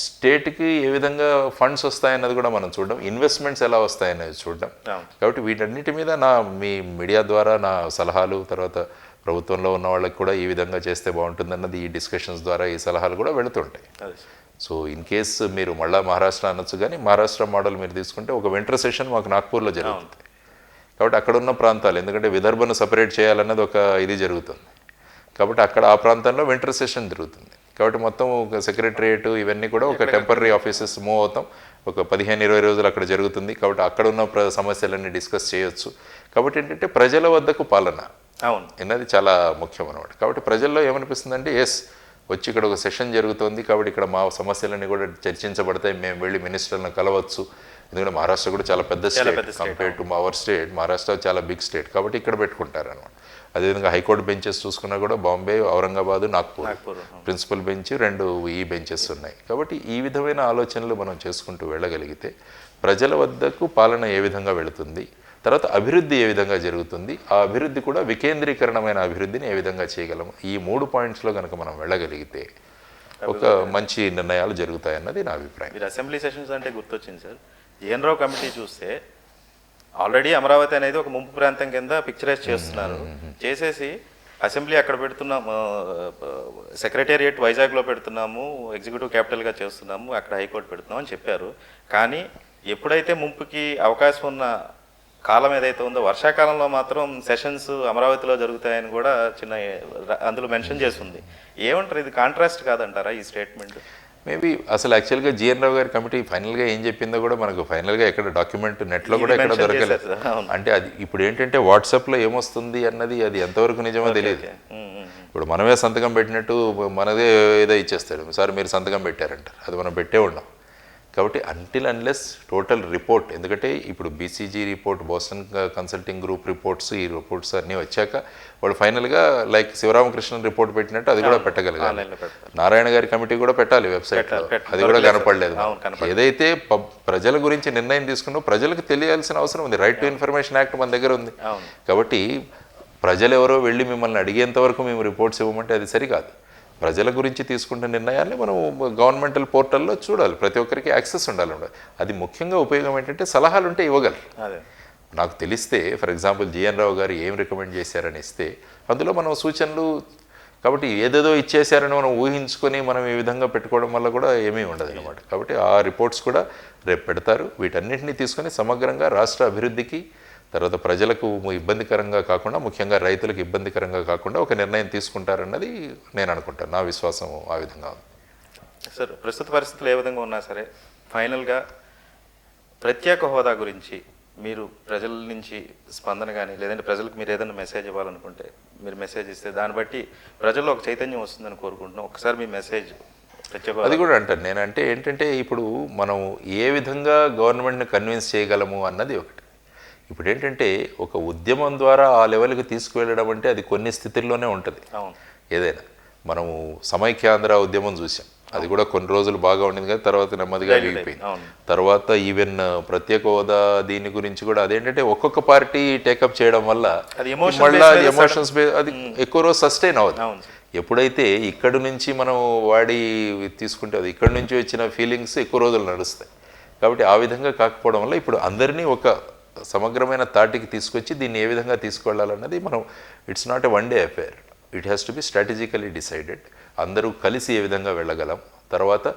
స్టేట్కి ఏ విధంగా ఫండ్స్ వస్తాయన్నది కూడా మనం చూడడం, ఇన్వెస్ట్మెంట్స్ ఎలా వస్తాయనేది చూడడం. కాబట్టి వీటన్నిటి మీద మీ మీడియా ద్వారా నా సలహాలు, తర్వాత ప్రభుత్వంలో ఉన్న వాళ్ళకి కూడా ఈ విధంగా చేస్తే బాగుంటుందన్నది ఈ డిస్కషన్స్ ద్వారా ఈ సలహాలు కూడా వెళుతుంటాయి. సో ఇన్ కేస్ మీరు మళ్ళీ మహారాష్ట్ర అనొచ్చు, కానీ మహారాష్ట్ర మోడల్ మీరు తీసుకుంటే ఒక వింటర్ సెషన్ మాకు నాగ్పూర్లో జరుగుతుంది. కాబట్టి అక్కడ ఉన్న ప్రాంతాలు, ఎందుకంటే విదర్భను సపరేట్ చేయాలన్నది ఒక ఇది జరుగుతుంది. కాబట్టి అక్కడ ఆ ప్రాంతంలో వింటర్ సెషన్ జరుగుతుంది. కాబట్టి మొత్తం ఒక సెక్రటరియట్ ఇవన్నీ కూడా ఒక టెంపరీ ఆఫీసెస్ మూవ్ అవుతాం. ఒక 15-20 రోజులు అక్కడ జరుగుతుంది. కాబట్టి అక్కడ ఉన్న సమస్యలన్నీ డిస్కస్ చేయొచ్చు. కాబట్టి ఏంటంటే ప్రజల వద్దకు పాలన అన్నది చాలా ముఖ్యం అన్నమాట. కాబట్టి ప్రజల్లో ఏమనిపిస్తుందంటే వచ్చి ఇక్కడ ఒక సెషన్ జరుగుతుంది, కాబట్టి ఇక్కడ మా సమస్యలన్నీ కూడా చర్చించబడతాయి, మేము వెళ్ళి మినిస్టర్లను కలవచ్చు. ఎందుకంటే మహారాష్ట్ర కూడా చాలా పెద్ద state compare to our state. Maharashtra చాలా బిగ్ స్టేట్, కాబట్టి ఇక్కడ పెట్టుకుంటారు అనమాట. అదేవిధంగా హైకోర్టు బెంచెస్ చూసుకున్నా కూడా బాంబే, ఔరంగాబాద్, నాగ్పూర్ ప్రిన్సిపల్ బెంచ్ 2 ఈ బెంచెస్ ఉన్నాయి. కాబట్టి ఈ విధమైన ఆలోచనలు మనం చేసుకుంటూ వెళ్ళగలిగితే ప్రజల వద్దకు పాలన ఏ విధంగా వెళుతుంది, తర్వాత అభివృద్ధి ఏ విధంగా జరుగుతుంది, ఆ అభివృద్ధి కూడా వికేంద్రీకరణమైన అభివృద్ధిని ఏ విధంగా చేయగలము, ఈ 3 పాయింట్స్లో కనుక మనం వెళ్ళగలిగితే ఒక మంచి నిర్ణయాలు జరుగుతాయన్నది నా అభిప్రాయం. మీరు అసెంబ్లీ సెషన్స్ అంటే గుర్తొచ్చింది సార్. జీఎన్ రావు కమిటీ చూస్తే ఆల్రెడీ అమరావతి అనేది ఒక ముంపు ప్రాంతం కింద పిక్చరైజ్ చేస్తున్నారు. చేసేసి అసెంబ్లీ అక్కడ పెడుతున్నాము, సెక్రటేరియట్ వైజాగ్లో పెడుతున్నాము, ఎగ్జిక్యూటివ్ క్యాపిటల్గా చేస్తున్నాము, అక్కడ హైకోర్టు పెడుతున్నాము అని చెప్పారు. కానీ ఎప్పుడైతే ముంపుకి అవకాశం ఉన్న కాలం ఏదైతే ఉందో వర్షాకాలంలో మాత్రం సెషన్స్ అమరావతిలో జరుగుతాయని కూడా అందులో మెన్షన్ చేస్తుంది. ఏమంటారు, ఇది కాంట్రాస్ట్ కాదంటారా ఈ స్టేట్మెంట్? మేబీ అసలు యాక్చువల్గా జీఎన్ రావు గారి కమిటీ ఫైనల్గా ఏం చెప్పిందో కూడా మనకు ఫైనల్గా ఎక్కడ డాక్యుమెంట్ నెట్లో కూడా ఎక్కడ దొరకలేదు. అంటే అది ఇప్పుడు ఏంటంటే వాట్సాప్లో ఏమొస్తుంది అన్నది అది ఎంతవరకు నిజమో తెలియదు. ఇప్పుడు మనమే సంతకం పెట్టినట్టు మనదే ఏదో ఇచ్చేస్తాడు, సార్ మీరు సంతకం పెట్టారంటారు, అది మనం పెట్టే ఉన్నాం. కాబట్టి అంటిల్ అన్లెస్ టోటల్ రిపోర్ట్, ఎందుకంటే ఇప్పుడు BCG report, Boston consulting group reports, ఈ రిపోర్ట్స్ అన్నీ వచ్చాక వాళ్ళు ఫైనల్గా లైక్ శివరామకృష్ణన్ రిపోర్ట్ పెట్టినట్టు అది కూడా పెట్టగలిగారు. నారాయణ గారి కమిటీ కూడా పెట్టాలి వెబ్సైట్లో, అది కూడా కనపడలేదు. ఏదైతే ప్రజల గురించి నిర్ణయం తీసుకున్నో ప్రజలకు తెలియాల్సిన అవసరం ఉంది. రైట్ టు ఇన్ఫర్మేషన్ యాక్ట్ మన దగ్గర ఉంది. కాబట్టి ప్రజలు ఎవరో వెళ్ళి మిమ్మల్ని అడిగేంత వరకు మేము రిపోర్ట్స్ ఇవ్వమంటే అది సరికాదు. ప్రజల గురించి తీసుకుంటున్న నిర్ణయాన్ని మనం గవర్నమెంటల్ పోర్టల్లో చూడాలి, ప్రతి ఒక్కరికి యాక్సెస్ ఉండాలి. అది ముఖ్యంగా ఉపయోగం ఏంటంటే సలహాలు ఉంటే ఇవ్వగలరు. నాకు తెలిస్తే ఫర్ ఎగ్జాంపుల్ జీఎన్ రావు గారు ఏం రికమెండ్ చేశారని ఇస్తే అందులో మనం సూచనలు, కాబట్టి ఏదేదో ఇచ్చేశారని మనం ఊహించుకొని మనం ఈ విధంగా పెట్టుకోవడం వల్ల కూడా ఏమీ ఉండదు అన్నమాట. కాబట్టి ఆ రిపోర్ట్స్ కూడా రేపు పెడతారు. వీటన్నిటిని తీసుకొని సమగ్రంగా రాష్ట్ర అభివృద్ధికి, తర్వాత ప్రజలకు ఇబ్బందికరంగా కాకుండా, ముఖ్యంగా రైతులకు ఇబ్బందికరంగా కాకుండా ఒక నిర్ణయం తీసుకుంటారన్నది నేను అనుకుంటాను. నా విశ్వాసం ఆ విధంగా ఉంది. సార్, ప్రస్తుత పరిస్థితులు ఏ విధంగా ఉన్నా సరే ఫైనల్గా ప్రత్యేక హోదా గురించి మీరు ప్రజల నుంచి స్పందన కానీ, లేదంటే ప్రజలకు మీరు ఏదైనా మెసేజ్ ఇవ్వాలనుకుంటే మీరు మెసేజ్ ఇస్తే దాన్ని బట్టి ప్రజల్లో ఒక చైతన్యం వస్తుందని కోరుకుంటున్నాం. ఒకసారి మీ మెసేజ్ అది కూడా అంటాను. నేనంటే ఏంటంటే ఇప్పుడు మనం ఏ విధంగా గవర్నమెంట్ని కన్విన్స్ చేయగలము అన్నది ఒకటి. ఇప్పుడు ఏంటంటే ఒక ఉద్యమం ద్వారా ఆ లెవెల్కి తీసుకువెళ్ళడం అంటే అది కొన్ని స్థితుల్లోనే ఉంటుంది. ఏదైనా మనము సమైక్యాంధ్ర ఉద్యమం చూసాం, అది కూడా కొన్ని రోజులు బాగా ఉండింది కదా, తర్వాత నెమ్మదిగా వీగిపోయింది. తర్వాత ఈవెన్ ప్రత్యేక హోదా దీని గురించి కూడా అదేంటంటే ఒక్కొక్క పార్టీ టేకప్ చేయడం వల్ల మళ్ళీ ఎమోషన్స్ అది ఎక్కువ రోజు సస్టైన్ అవ్వదు. ఎప్పుడైతే ఇక్కడి నుంచి మనం వాడి తీసుకుంటే అది ఇక్కడి నుంచి వచ్చిన ఫీలింగ్స్ ఎక్కువ రోజులు నడుస్తాయి. కాబట్టి ఆ విధంగా కాకపోవడం వల్ల ఇప్పుడు అందరినీ ఒక సమగ్రమైన తాటికి తీసుకొచ్చి దీన్ని ఏ విధంగా తీసుకెళ్లాలన్నది మనం it's not a one day affair, it has to be strategically decided. అందరూ కలిసి ఏ విధంగా వెళ్ళగలం, తర్వాత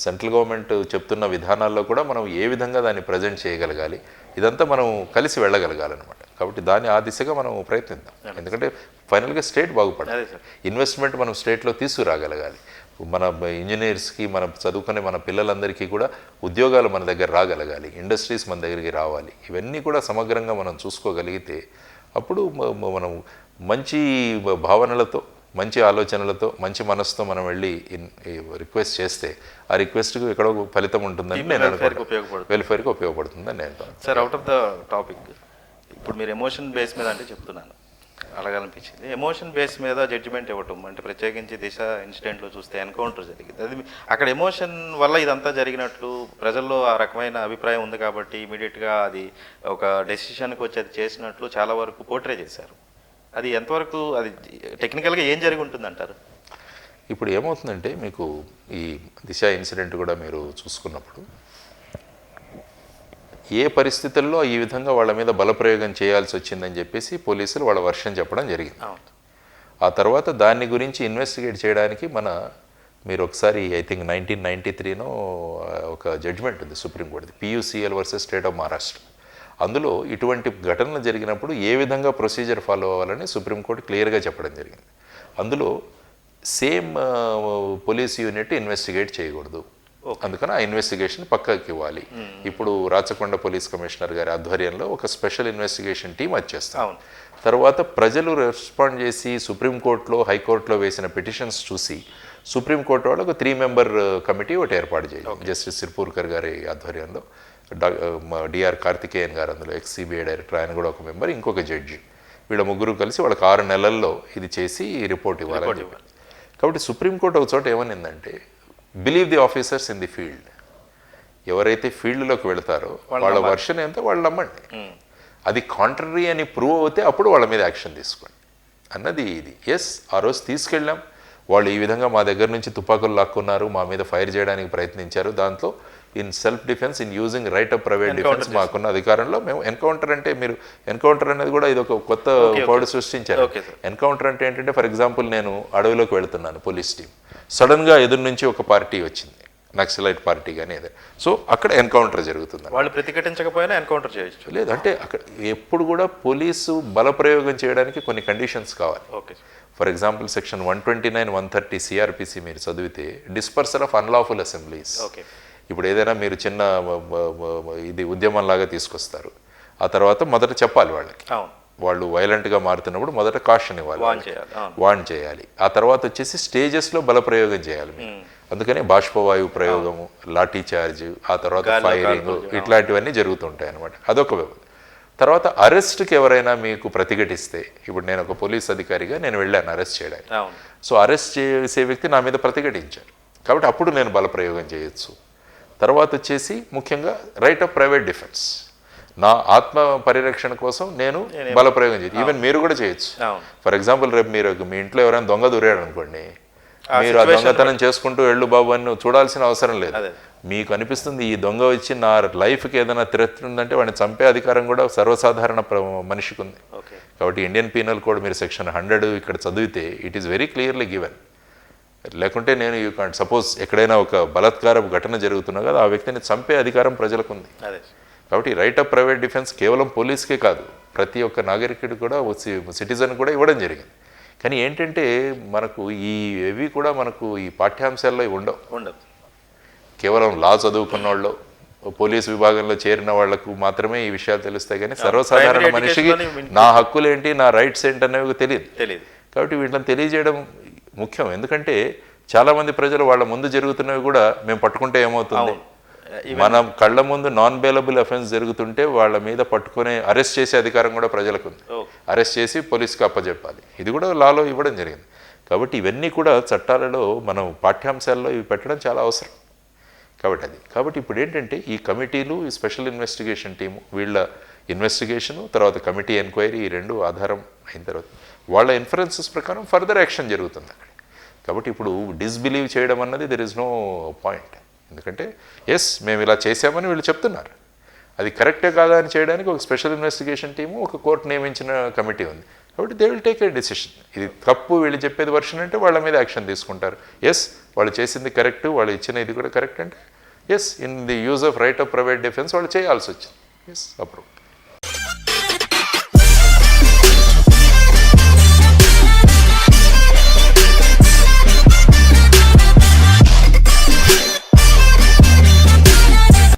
సెంట్రల్ గవర్నమెంట్ చెప్తున్న విధానాల్లో కూడా మనం ఏ విధంగా దాన్ని ప్రజెంట్ చేయగలగాలి, ఇదంతా మనం కలిసి వెళ్ళగలగాలన్నమాట. కాబట్టి ఆ దిశగా మనం ప్రయత్నిద్దాం. ఎందుకంటే ఫైనల్గా స్టేట్ బాగుపడాలి, ఇన్వెస్ట్మెంట్ మనం స్టేట్లో తీసుకురాగలగాలి, మన ఇంజనీర్స్కి మనం చదువుకునే మన పిల్లలందరికీ కూడా ఉద్యోగాలు మన దగ్గర రాగలగాలి, ఇండస్ట్రీస్ మన దగ్గరికి రావాలి. ఇవన్నీ కూడా సమగ్రంగా మనం చూసుకోగలిగితే అప్పుడు మనం మంచి భావనలతో, మంచి ఆలోచనలతో, మంచి మనసుతో మనం వెళ్ళి రిక్వెస్ట్ చేస్తే ఆ రిక్వెస్ట్కి ఎక్కడో ఫలితం ఉంటుందని నేను అనుకుంటున్నాను, వెల్ఫేర్కి ఉపయోగపడుతుందని నేను అనుకుంటున్నాను. Sir, out of the topic, ఇప్పుడు మీరు ఎమోషన్ బేస్ మీద అంటే చెప్తున్నాను, అడగాలనిపించింది. ఎమోషన్ బేస్ మీద జడ్జిమెంట్ ఇవ్వటం అంటే ప్రత్యేకించి దిశ ఇన్సిడెంట్లో చూస్తే ఎన్కౌంటర్ జరిగింది. అది అక్కడ ఎమోషన్ వల్ల ఇదంతా జరిగినట్లు ప్రజల్లో ఆ రకమైన అభిప్రాయం ఉంది కాబట్టి ఇమీడియట్గా అది ఒక డెసిషన్కి వచ్చి అది చేసినట్లు చాలా వరకు పోర్ట్రే చేశారు. అది ఎంతవరకు అది టెక్నికల్గా ఏం జరిగి ఉంటుంది అంటారు? ఇప్పుడు ఏమవుతుందంటే మీకు ఈ దిశ ఇన్సిడెంట్ కూడా మీరు చూసుకున్నప్పుడు ఏ పరిస్థితుల్లో ఈ విధంగా వాళ్ళ మీద బలప్రయోగం చేయాల్సి వచ్చిందని చెప్పేసి పోలీసులు వాళ్ళ వర్షం చెప్పడం జరిగింది. ఆ తర్వాత దాన్ని గురించి ఇన్వెస్టిగేట్ చేయడానికి మీరు ఒకసారి ఐ థింక్ 1993లో ఒక జడ్జిమెంట్ ఉంది సుప్రీంకోర్టుది, PUCL versus state of Maharashtra. అందులో ఇటువంటి ఘటనలు జరిగినప్పుడు ఏ విధంగా ప్రొసీజర్ ఫాలో అవ్వాలని సుప్రీంకోర్టు క్లియర్గా చెప్పడం జరిగింది. అందులో సేమ్ పోలీస్ యూనిట్ ఇన్వెస్టిగేట్ చేయకూడదు, అందుకని ఆ ఇన్వెస్టిగేషన్ పక్కకి ఇవ్వాలి. ఇప్పుడు రాచకొండ పోలీస్ కమిషనర్ గారి ఆధ్వర్యంలో ఒక స్పెషల్ ఇన్వెస్టిగేషన్ టీం వచ్చేస్తాం. తర్వాత ప్రజలు రెస్పాండ్ చేసి సుప్రీంకోర్టులో, హైకోర్టులో వేసిన పిటిషన్స్ చూసి సుప్రీంకోర్టు వాళ్ళు ఒక 3 మెంబర్ కమిటీ ఒకటి ఏర్పాటు చేయాలి. జస్టిస్ సిర్పూర్కర్ గారి ఆధ్వర్యంలో DR కార్తికేయన్ గారు అందులో ex-CBI డైరెక్టర్, ఆయన కూడా ఒక మెంబర్, ఇంకొక జడ్జి, వీళ్ళ ముగ్గురు కలిసి వాళ్ళకి 6 నెలల్లో ఇది చేసి రిపోర్ట్ ఇవ్వాలని చెప్పారు. కాబట్టి సుప్రీంకోర్టు ఒక చోట ఏమనిందంటే believe the officers in the field, ఎవరైతే ఫీల్డ్లోకి వెళతారో వాళ్ళ వర్షన్ ఎంత వాళ్ళు నమ్మండి, అది కాంట్రరీ అని ప్రూవ్ అవుతే అప్పుడు వాళ్ళ మీద యాక్షన్ తీసుకోండి అన్నది ఇది. ఎస్, ఆ రోజు తీసుకెళ్ళాం, వాళ్ళు ఈ విధంగా మా దగ్గర నుంచి తుపాకులు లాక్కున్నారు, మా మీద ఫైర్ చేయడానికి ప్రయత్నించారు, దాంట్లో in self defence in using right of private defence మాకున్న అధికారంలో మేము ఎన్కౌంటర్ అంటే, మీరు ఎన్కౌంటర్ అనేది కూడా ఇది ఒక కొత్త వర్డ్ సృష్టించారు. ఎన్కౌంటర్ అంటే ఏంటంటే, ఫర్ ఎగ్జాంపుల్ నేను అడవిలోకి వెళుతున్నాను, పోలీస్ టీం, సడన్గా ఎదురు నుంచి ఒక పార్టీ వచ్చింది, నక్సలైట్ పార్టీ కానీ ఏదో, సో అక్కడ ఎన్కౌంటర్ జరుగుతుంది. వాళ్ళు ప్రతిఘటించకపోయినా ఎన్కౌంటర్ చేయొచ్చు. లేదంటే అక్కడ ఎప్పుడు కూడా పోలీసు బలప్రయోగం చేయడానికి కొన్ని కండిషన్స్ కావాలి. ఫర్ ఎగ్జాంపుల్ సెక్షన్ 129, 130 CRPC మీరు చదివితే డిస్పర్సల్ ఆఫ్ అన్లాఫుల్ అసెంబ్లీస్. ఇప్పుడు ఏదైనా మీరు చిన్న ఇది ఉద్యమంలాగా తీసుకొస్తారు, ఆ తర్వాత మొదట చెప్పాలి వాళ్ళకి, వాళ్ళు వైలెంట్గా మారుతున్నప్పుడు మొదట కాషన్ ఇవ్వాలి, వార్న్ చేయాలి. ఆ తర్వాత వచ్చేసి స్టేజెస్లో బలప్రయోగం చేయాలి. అందుకని బాష్పవాయువు ప్రయోగము, లాఠీ చార్జ్, ఆ తర్వాత ఫైరింగ్, ఇట్లాంటివన్నీ జరుగుతుంటాయి అన్నమాట. అదొక వ్యవస్థ. తర్వాత అరెస్ట్కి ఎవరైనా మీకు ప్రతిఘటిస్తే, ఇప్పుడు నేను ఒక పోలీస్ అధికారిగా నేను వెళ్ళాను అరెస్ట్ చేయడానికి, సో అరెస్ట్ చేసే వ్యక్తి నా మీద ప్రతిఘటించారు కాబట్టి అప్పుడు నేను బలప్రయోగం చేయొచ్చు. తర్వాత వచ్చేసి ముఖ్యంగా రైట్ ఆఫ్ ప్రైవేట్ డిఫెన్స్, నా ఆత్మ పరిరక్షణ కోసం నేను బలప్రయోగం చేయొచ్చు. ఈవెన్ మీరు కూడా చేయొచ్చు. ఫర్ ఎగ్జాంపుల్ రేపు మీరు మీ ఇంట్లో ఎవరైనా దొంగ దూరాడు అనుకోండి, మీరు ఆ దొంగతనం చేసుకుంటూ వెళ్ళు బాబు అని చూడాల్సిన అవసరం లేదు. మీకు అనిపిస్తుంది ఈ దొంగ వచ్చి నా లైఫ్కి ఏదైనా థ్రెట్ ఉందంటే వాడిని చంపే అధికారం కూడా సర్వసాధారణ మనిషికి ఉంది. కాబట్టి ఇండియన్ పీనల్ కోడ్ మీరు సెక్షన్ 100 ఇక్కడ చదివితే it is very clearly given. లేకుంటే నేను యూ కాంట్ సపోజ్ ఎక్కడైనా ఒక బలాత్కారపు ఘటన జరుగుతున్నా కదా, ఆ వ్యక్తిని చంపే అధికారం ప్రజలకు ఉంది. కాబట్టి రైట్ ఆఫ్ ప్రైవేట్ డిఫెన్స్ కేవలం పోలీస్కే కాదు, ప్రతి ఒక్క నాగరికుడు కూడా, సిటిజన్ కూడా ఇవ్వడం జరిగింది. కానీ ఏంటంటే మనకు ఇవి కూడా మనకు ఈ పాఠ్యాంశాల్లో ఉండవు. కేవలం లా చదువుకున్న వాళ్ళు, పోలీస్ విభాగంలో చేరిన వాళ్లకు మాత్రమే ఈ విషయాలు తెలుస్తాయి, కానీ సర్వసాధారణ మనిషికి నా హక్కులు ఏంటి, నా రైట్స్ ఏంటి అనేవి తెలియదు. కాబట్టి వీటిని తెలియజేయడం ముఖ్యం. ఎందుకంటే చాలామంది ప్రజలు వాళ్ళ ముందు జరుగుతున్నవి కూడా మేము పట్టుకుంటే ఏమవుతుంది, మన కళ్ళ ముందు నాన్ బెయిలబుల్ అఫెన్స్ జరుగుతుంటే వాళ్ళ మీద పట్టుకునే అరెస్ట్ చేసే అధికారం కూడా ప్రజలకు ఉంది. అరెస్ట్ చేసి పోలీస్కి అప్పచెప్పాలి, ఇది కూడా లాలో ఇవ్వడం జరిగింది. కాబట్టి ఇవన్నీ కూడా చట్టాలలో మనం పాఠ్యాంశాల్లో ఇవి పెట్టడం చాలా అవసరం. కాబట్టి ఇప్పుడు ఏంటంటే ఈ కమిటీలు, ఈ స్పెషల్ ఇన్వెస్టిగేషన్ టీము, వీళ్ళ ఇన్వెస్టిగేషను తర్వాత కమిటీ ఎంక్వైరీ, ఈ రెండు ఆధారం అయిన తర్వాత వాళ్ళ ఇన్ఫరెన్సెస్ ప్రకారం ఫర్దర్ యాక్షన్ జరుగుతుంది అక్కడ. కాబట్టి ఇప్పుడు డిస్బిలీవ్ చేయడం అన్నది దెర్ ఇస్ నో పాయింట్. ఎందుకంటే ఎస్ మేము ఇలా చేశామని వీళ్ళు చెప్తున్నారు, అది కరెక్టే కాదా అని చేయడానికి ఒక స్పెషల్ ఇన్వెస్టిగేషన్ టీము, ఒక కోర్టు నియమించిన కమిటీ ఉంది. కాబట్టి they will take a decision. ఇది తప్పు వీళ్ళు చెప్పేది వర్షన్ అంటే వాళ్ళ మీద యాక్షన్ తీసుకుంటారు. ఎస్ వాళ్ళు చేసింది కరెక్ట్, వాళ్ళు ఇచ్చిన ఇది కూడా కరెక్ట్ అంటే as in the use of right of private defence వాళ్ళు చేయాల్సి వచ్చింది. As approve.